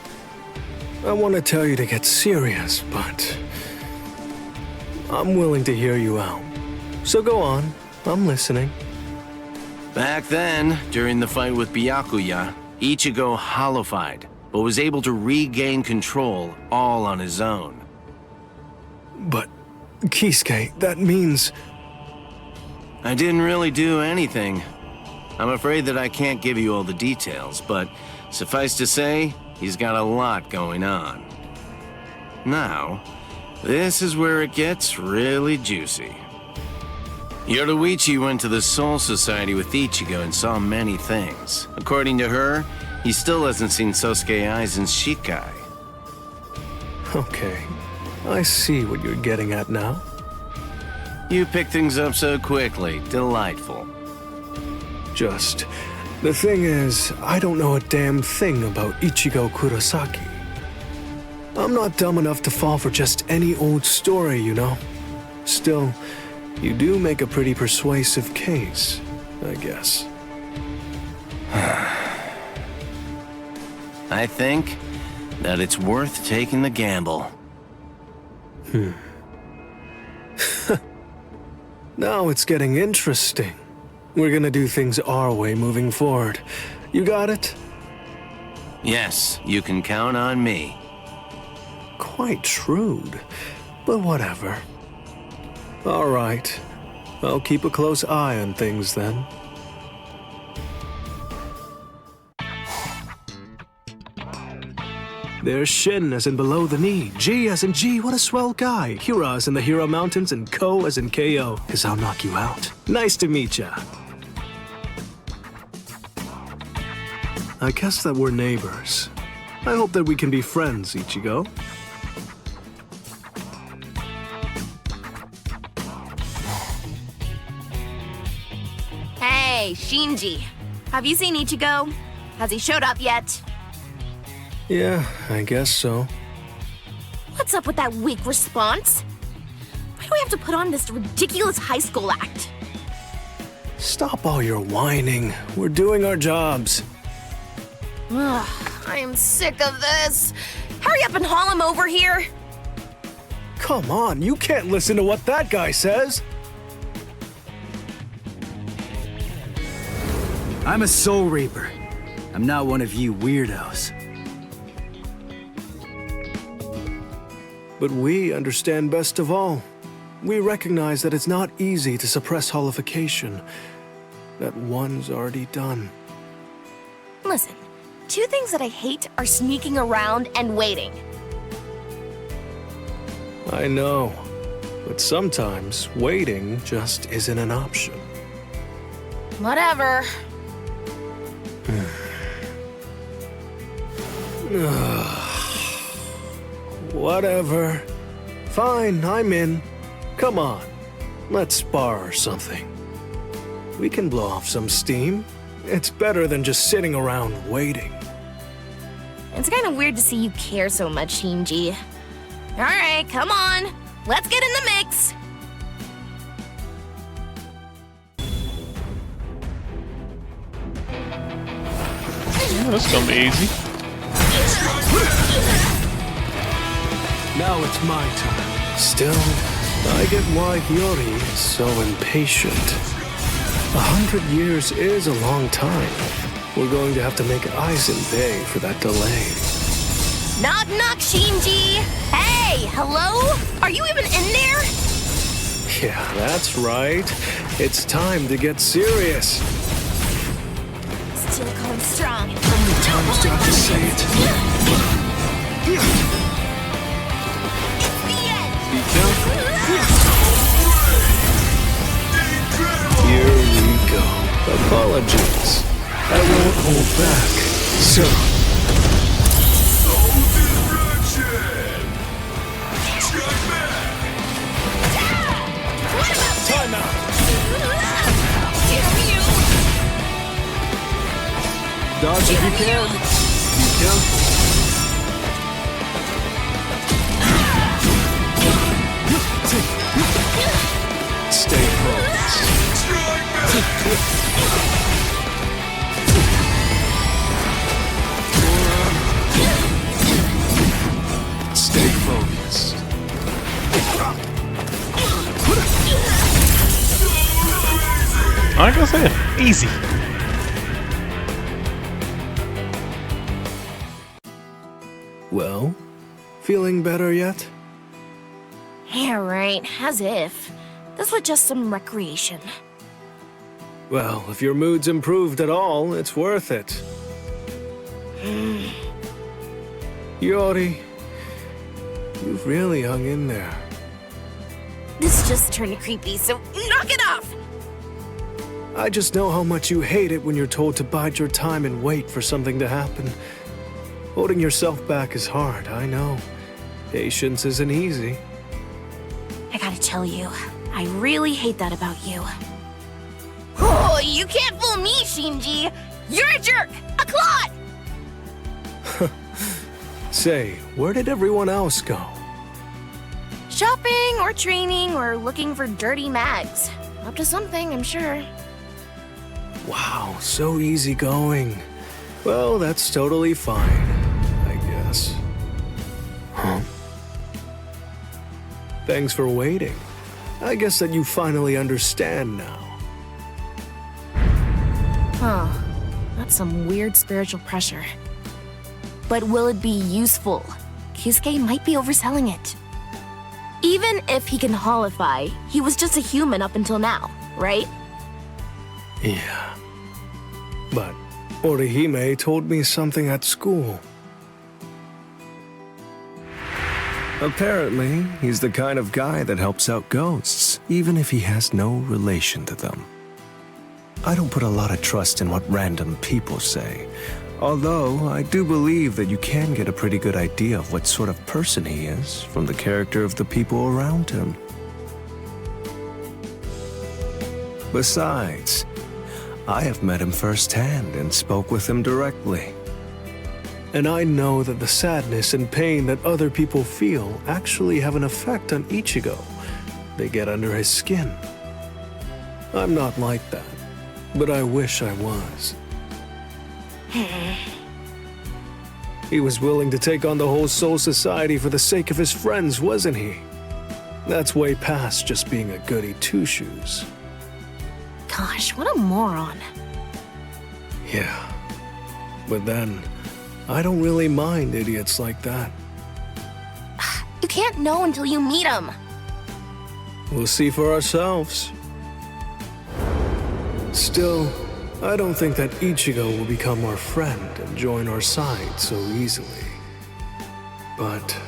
I want to tell you to get serious, but I'm willing to hear you out. So go on, I'm listening. Back then, during the fight with Byakuya, Ichigo hollowied, but was able to regain control all on his own. But, Kisuke, that means... I didn't really do anything. I'm afraid that I can't give you all the details, but suffice to say, he's got a lot going on. Now, this is where it gets really juicy. Yoruichi went to the Soul Society with Ichigo and saw many things. According to her, he still hasn't seen Sosuke Aizen's Shikai. Okay, I see what you're getting at now. You pick things up so quickly. Delightful. Just, the thing is, I don't know a damn thing about Ichigo Kurosaki. I'm not dumb enough to fall for just any old story, you know? Still, you do make a pretty persuasive case, I guess. I think that it's worth taking the gamble. Now it's getting interesting. We're gonna do things our way moving forward. You got it? Yes, you can count on me. Quite shrewd, but whatever. All right, I'll keep a close eye on things then. There's Shin as in below the knee, G as in G, what a swell guy, Hira as in the Hira Mountains, and Ko as in KO, 'cause I'll knock you out. Nice to meet ya. I guess that we're neighbors. I hope that we can be friends, Ichigo. Hey, Shinji. Have you seen Ichigo? Has he showed up yet? Yeah, I guess so. What's up with that weak response? Why do we have to put on this ridiculous high school act? Stop all your whining. We're doing our jobs. Ugh, I am sick of this. Hurry up and haul him over here. Come on, you can't listen to what that guy says. I'm a Soul Reaper. I'm not one of you weirdos. But we understand best of all. We recognize that it's not easy to suppress holification that one's already done. Listen, two things that I hate are sneaking around and waiting. I know, but sometimes waiting just isn't an option. Whatever. Whatever. Fine, I'm in. Come on, let's spar or something. We can blow off some steam. It's better than just sitting around waiting. It's kind of weird to see you care so much, Shinji. Alright, come on. Let's get in the mix. Yeah, that's gonna be easy. Now it's my turn. Still, I get why Hiyori is so impatient. 100 years is a long time. We're going to have to make Aizen pay for that delay. Knock knock, Shinji. Hey, hello? Are you even in there? Yeah, that's right. It's time to get serious. Still going strong. How many times do I have to say it? Be careful. Here we go. Apologies. I won't hold back. So. Time out. Dodge if you can. Be careful. Stay focused. Stay focused. Like I said, easy. Well, feeling better yet? Yeah, right. As if. This was just some recreation. Well, if your mood's improved at all, it's worth it. Yori, you've really hung in there. This just turned creepy, so knock it off! I just know how much you hate it when you're told to bide your time and wait for something to happen. Holding yourself back is hard, I know. Patience isn't easy. I gotta tell you, I really hate that about you. Oh, you can't fool me, Shinji! You're a jerk! A clod! Say, where did everyone else go? Shopping, or training, or looking for dirty mags. Up to something, I'm sure. Wow, so easygoing. Well, that's totally fine, I guess. Huh? Thanks for waiting. I guess that you finally understand now. Huh. That's some weird spiritual pressure. But will it be useful? Kisuke might be overselling it. Even if he can holify, he was just a human up until now, right? Yeah. But Orihime told me something at school. Apparently, he's the kind of guy that helps out ghosts, even if he has no relation to them. I don't put a lot of trust in what random people say, although I do believe that you can get a pretty good idea of what sort of person he is from the character of the people around him. Besides, I have met him firsthand and spoke with him directly. And I know that the sadness and pain that other people feel actually have an effect on Ichigo. They get under his skin. I'm not like that, but I wish I was. He was willing to take on the whole Soul Society for the sake of his friends, wasn't he? That's way past just being a goody two-shoes. Gosh, what a moron. Yeah, but then, I don't really mind idiots like that. You can't know until you meet him. We'll see for ourselves. Still, I don't think that Ichigo will become our friend and join our side so easily. But...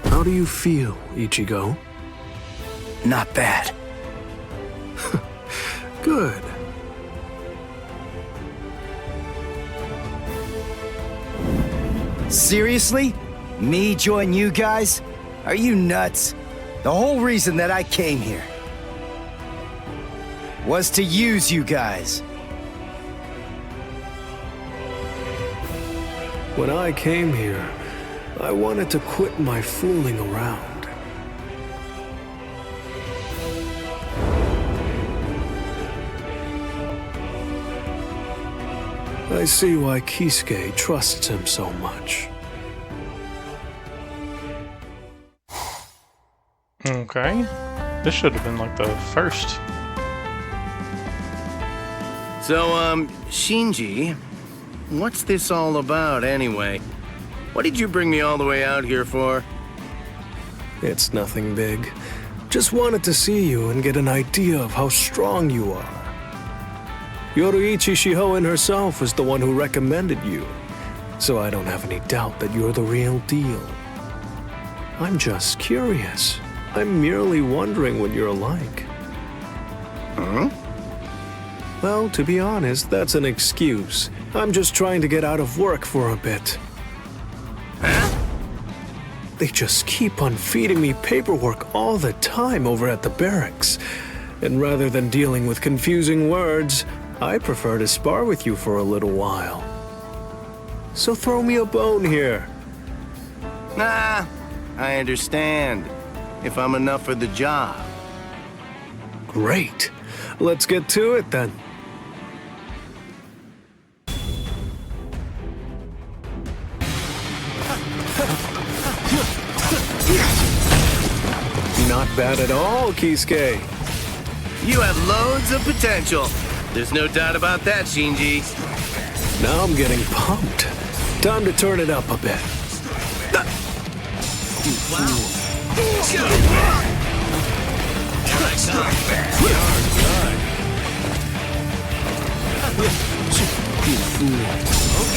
How do you feel, Ichigo? Not bad. Good. Seriously? Me join you guys? Are you nuts? The whole reason that I came here was to use you guys. When I came here, I wanted to quit my fooling around. I see why Kisuke trusts him so much. Okay. This should have been like the first. So, Shinji, what's this all about anyway? What did you bring me all the way out here for? It's nothing big. Just wanted to see you and get an idea of how strong you are. Yoruichi Shihoin herself was the one who recommended you, so I don't have any doubt that you're the real deal. I'm just curious. I'm merely wondering what you're like. Huh? Well, to be honest, that's an excuse. I'm just trying to get out of work for a bit. Huh? They just keep on feeding me paperwork all the time over at the barracks. And rather than dealing with confusing words, I prefer to spar with you for a little while. So throw me a bone here. Nah, I understand. If I'm enough for the job. Great. Let's get to it then. Not bad at all, Kisuke. You have loads of potential. There's no doubt about that, Shinji. Now I'm getting pumped. Time to turn it up a bit.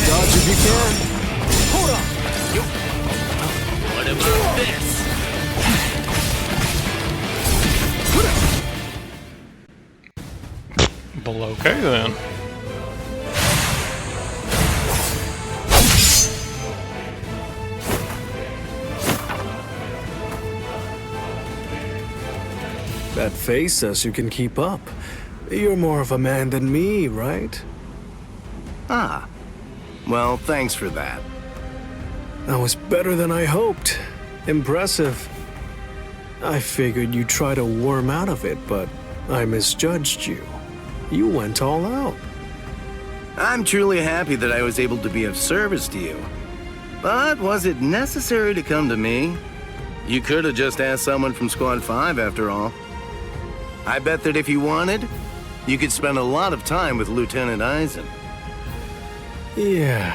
Dodge if you can. Hold on. What about this? Well, okay then. That face says you can keep up. You're more of a man than me, right? Ah. Well, thanks for that. That was better than I hoped. Impressive. I figured you'd try to worm out of it, but I misjudged you. You went all out. I'm truly happy that I was able to be of service to you. But was it necessary to come to me? You could have just asked someone from Squad 5 after all. I bet that if you wanted, you could spend a lot of time with Lieutenant Aizen. Yeah.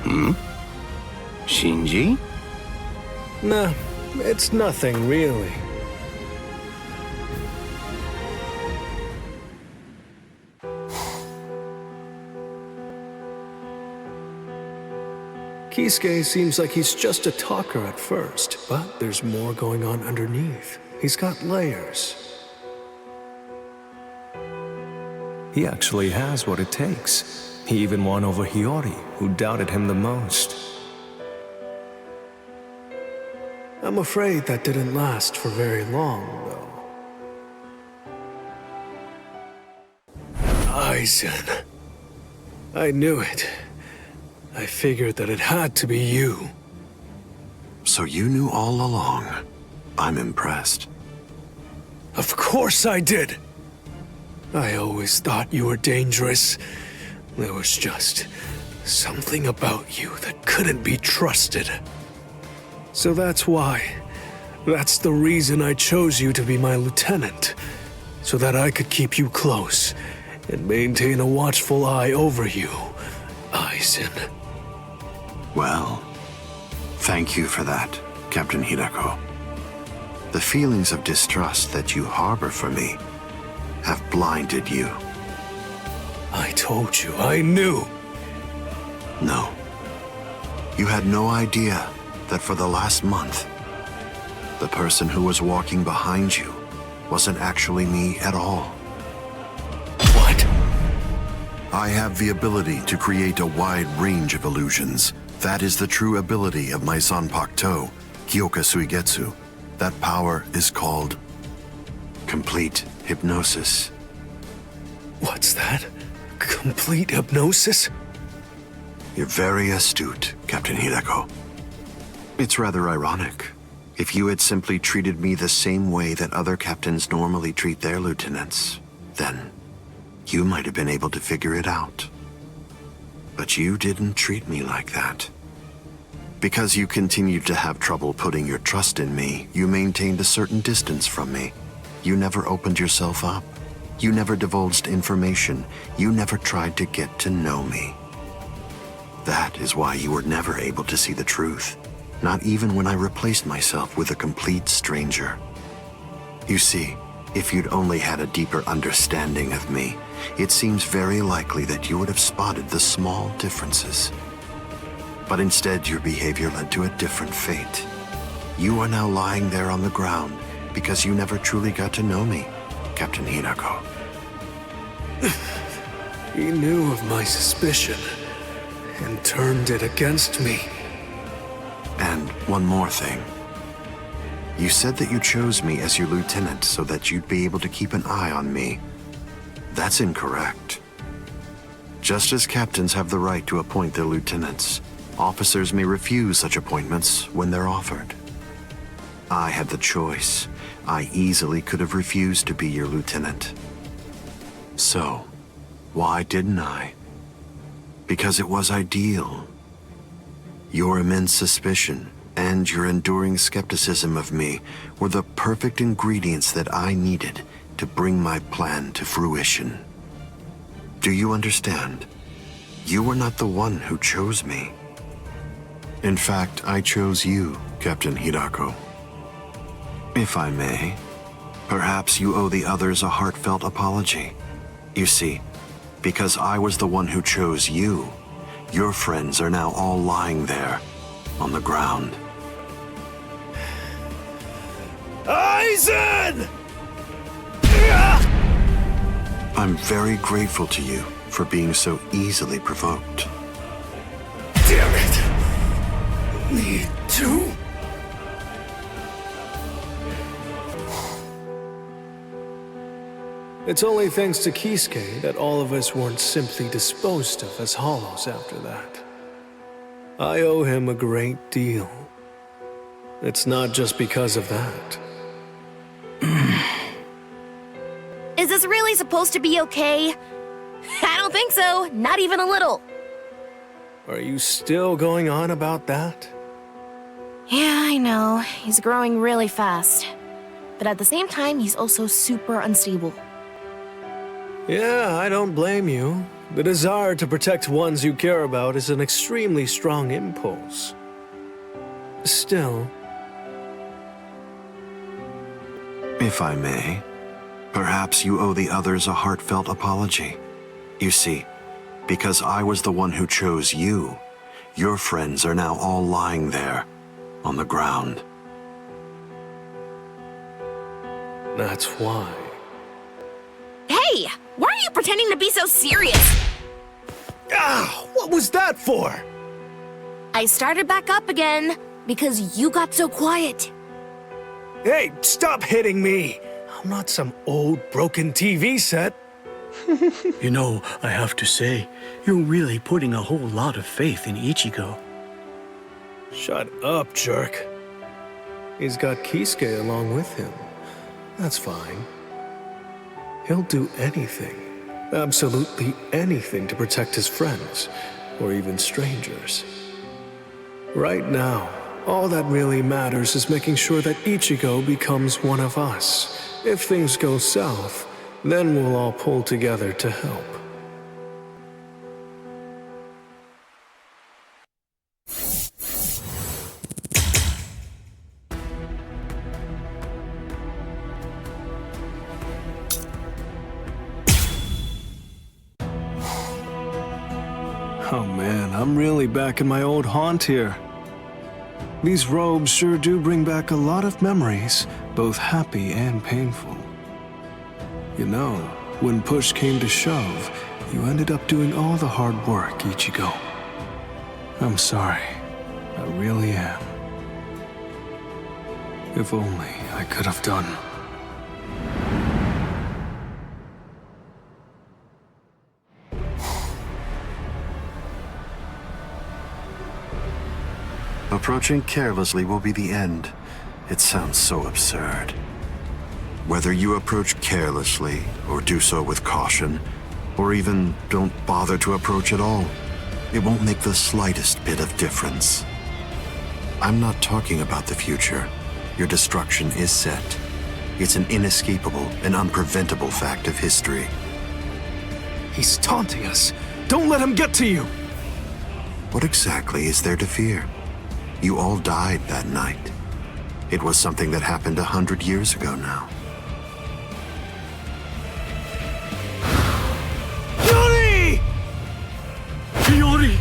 Hmm? Shinji? Nah, it's nothing really. Kisuke seems like he's just a talker at first, but there's more going on underneath. He's got layers. He actually has what it takes. He even won over Hiyori, who doubted him the most. I'm afraid that didn't last for very long, though. Aizen. I knew it. I figured that it had to be you. So you knew all along. I'm impressed. Of course I did! I always thought you were dangerous. There was just something about you that couldn't be trusted. So that's why. That's the reason I chose you to be my lieutenant. So that I could keep you close and maintain a watchful eye over you, Aizen. Well, thank you for that, Captain Hideko. The feelings of distrust that you harbor for me have blinded you. I told you, I knew. No. You had no idea that for the last month, the person who was walking behind you wasn't actually me at all. What? I have the ability to create a wide range of illusions. That is the true ability of my Zanpakuto, Kyoka Suigetsu. That power is called complete hypnosis. What's that? Complete hypnosis? You're very astute, Captain Hideko. It's rather ironic. If you had simply treated me the same way that other captains normally treat their lieutenants, then you might have been able to figure it out. But you didn't treat me like that. Because you continued to have trouble putting your trust in me, you maintained a certain distance from me. You never opened yourself up. You never divulged information. You never tried to get to know me. That is why you were never able to see the truth. Not even when I replaced myself with a complete stranger. You see, if you'd only had a deeper understanding of me, it seems very likely that you would have spotted the small differences. But instead, your behavior led to a different fate. You are now lying there on the ground because you never truly got to know me, Captain Hideko. He knew of my suspicion and turned it against me. And one more thing. You said that you chose me as your lieutenant so that you'd be able to keep an eye on me. That's incorrect. Just as captains have the right to appoint their lieutenants, officers may refuse such appointments when they're offered. I had the choice. I easily could have refused to be your lieutenant. So, why didn't I? Because it was ideal. Your immense suspicion and your enduring skepticism of me were the perfect ingredients that I needed to bring my plan to fruition. Do you understand? You were not the one who chose me. In fact, I chose you, Captain Hirako. If I may, perhaps you owe the others a heartfelt apology. You see, because I was the one who chose you, your friends are now all lying there, on the ground. Aizen! I'm very grateful to you for being so easily provoked. Damn it! Me too? It's only thanks to Kisuke that all of us weren't simply disposed of as hollows after that. I owe him a great deal. It's not just because of that. Is this really supposed to be okay? I don't think so, not even a little. Are you still going on about that? Yeah, I know. He's growing really fast. But at the same time, he's also super unstable. Yeah, I don't blame you. The desire to protect ones you care about is an extremely strong impulse. Still... If I may, perhaps you owe the others a heartfelt apology. You see, because I was the one who chose you, your friends are now all lying there, on the ground. That's why. Hey! Why are you pretending to be so serious? Ah! What was that for? I started back up again, because you got so quiet. Hey, stop hitting me! I'm not some old, broken TV set. You know, I have to say, you're really putting a whole lot of faith in Ichigo. Shut up, jerk. He's got Kisuke along with him. That's fine. He'll do anything, absolutely anything to protect his friends, or even strangers. Right now, all that really matters is making sure that Ichigo becomes one of us. If things go south, then we'll all pull together to help. Oh man, I'm really back in my old haunt here. These robes sure do bring back a lot of memories, both happy and painful. You know, when push came to shove, you ended up doing all the hard work, Ichigo. I'm sorry. I really am. If only I could have done. Approaching carelessly will be the end. It sounds so absurd. Whether you approach carelessly, or do so with caution, or even don't bother to approach at all, it won't make the slightest bit of difference. I'm not talking about the future. Your destruction is set. It's an inescapable and unpreventable fact of history. He's taunting us. Don't let him get to you! What exactly is there to fear? You all died that night. It was something that happened 100 years ago now. Yuri! Yuri!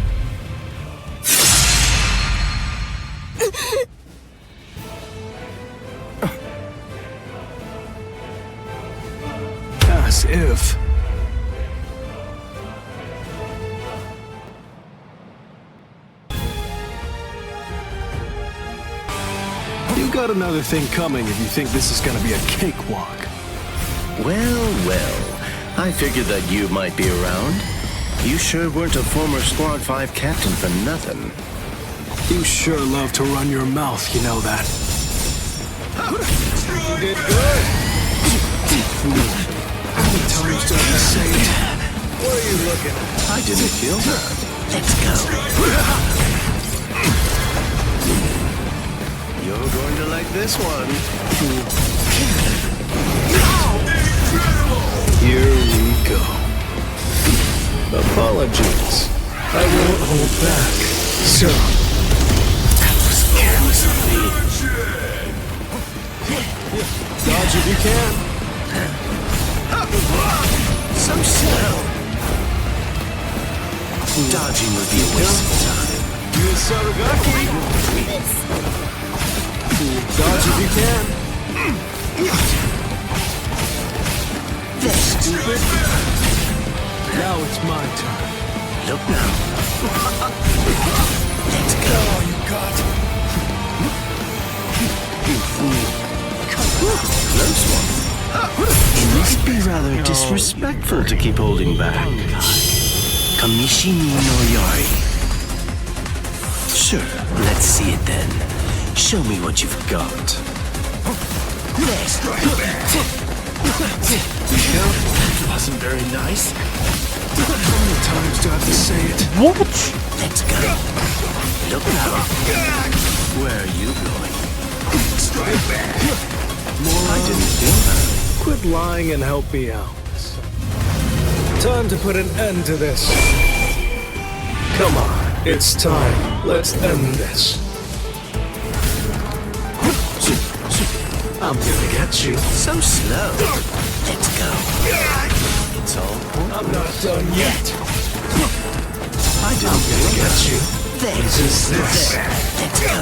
As if... You got another thing coming if you think this is gonna be a cakewalk. Well, I figured that you might be around. You sure weren't a former Squad 5 captain for nothing. You sure love to run your mouth, you know that. You did good. How many times do I have to say it? What are you looking at? I didn't feel that. Let's go. You're going to like this one. Here we go. Apologies. I won't hold back. So, That was careless of me. dodge if you can. So slow. Dodging would be a waste of time. Sarugaki. Dodge if you can. Stupid. Now it's my turn. Look now. Let's go. Oh, you got. You fool. Close one. It must be rather disrespectful to keep holding back. Kamishini no Yari. Sure, let's see it then. Show me what you've got. That wasn't very nice. How many times do I have to say it? What? Let's go. Look now. Where are you going? I didn't feel that. Quit lying and help me out. Time to put an end to this. Come on, it's time. Let's end this. I'm gonna get you. So slow. Let's go. It's all cool. I'm not done yet. I'm gonna get you. What is this? Let's go.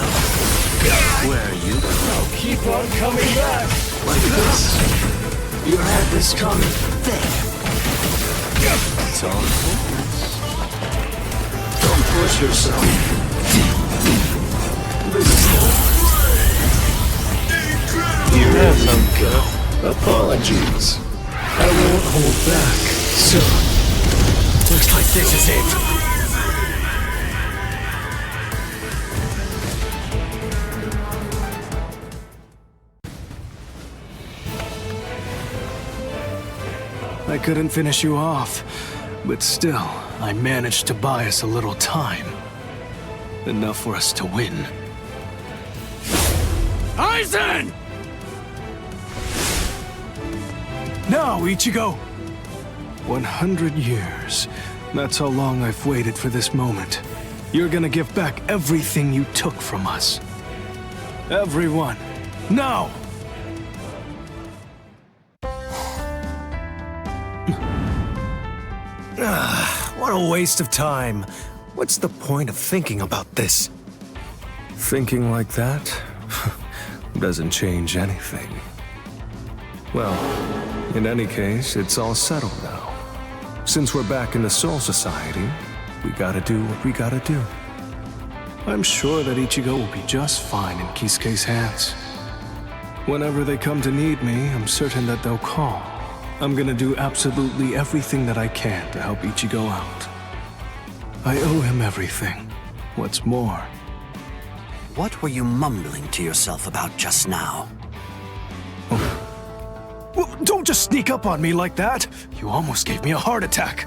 Where are you going? I'll keep on coming back. Like this. You had this coming. It's all cool. Don't push yourself. This is here we go. Apologies. I won't hold back. So, Looks like this is it. I couldn't finish you off, but still, I managed to buy us a little time. Enough for us to win. Aizen! Now, Ichigo! 100 years. That's how long I've waited for this moment. You're gonna give back everything you took from us. Everyone, now! What a waste of time. What's the point of thinking about this? Thinking like that doesn't change anything. Well, in any case, it's all settled now. Since we're back in the Soul Society, we gotta do what we gotta do. I'm sure that Ichigo will be just fine in Kisuke's hands. Whenever they come to need me, I'm certain that they'll call. I'm gonna do absolutely everything that I can to help Ichigo out. I owe him everything. What's more, What were you mumbling to yourself about just now? well, don't just sneak up on me like that! You almost gave me a heart attack!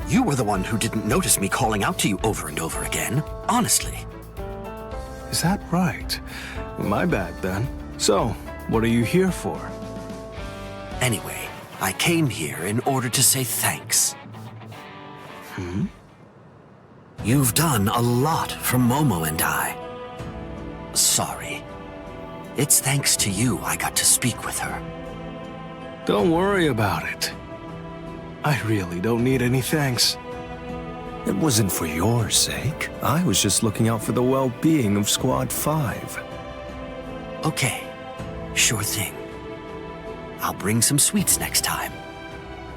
You were the one who didn't notice me calling out to you over and over again. Honestly. Is that right? My bad then. So, what are you here for? Anyway, I came here in order to say thanks. You've done a lot for Momo and I. Sorry. It's thanks to you I got to speak with her. Don't worry about it. I really don't need any thanks. It wasn't for your sake. I was just looking out for the well-being of Squad 5. Okay, sure thing. I'll bring some sweets next time.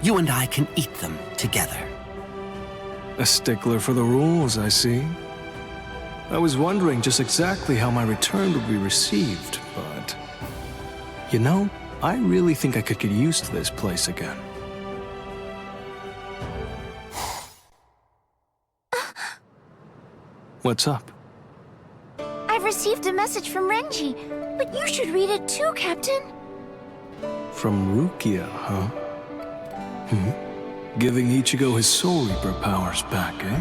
You and I can eat them together. A stickler for the rules, I see. I was wondering just exactly how my return would be received, but... You know, I really think I could get used to this place again. What's up? I've received a message from Renji, but you should read it too, Captain. From Rukia, huh? Giving Ichigo his Soul Reaper powers back, eh?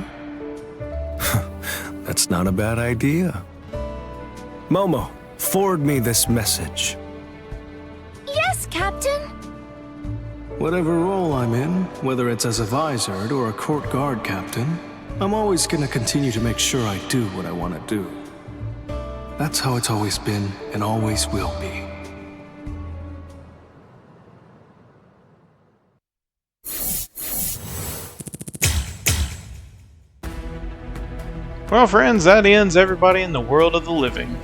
That's not a bad idea. Momo, forward me this message. Yes, Captain. Whatever role I'm in, whether it's as a visored or a court guard captain, I'm always gonna continue to make sure I do what I want to do. That's how it's always been and always will be. Well, friends, that ends everybody in the world of the living.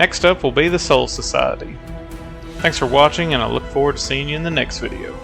Next up will be the Soul Society. Thanks for watching, and I look forward to seeing you in the next video.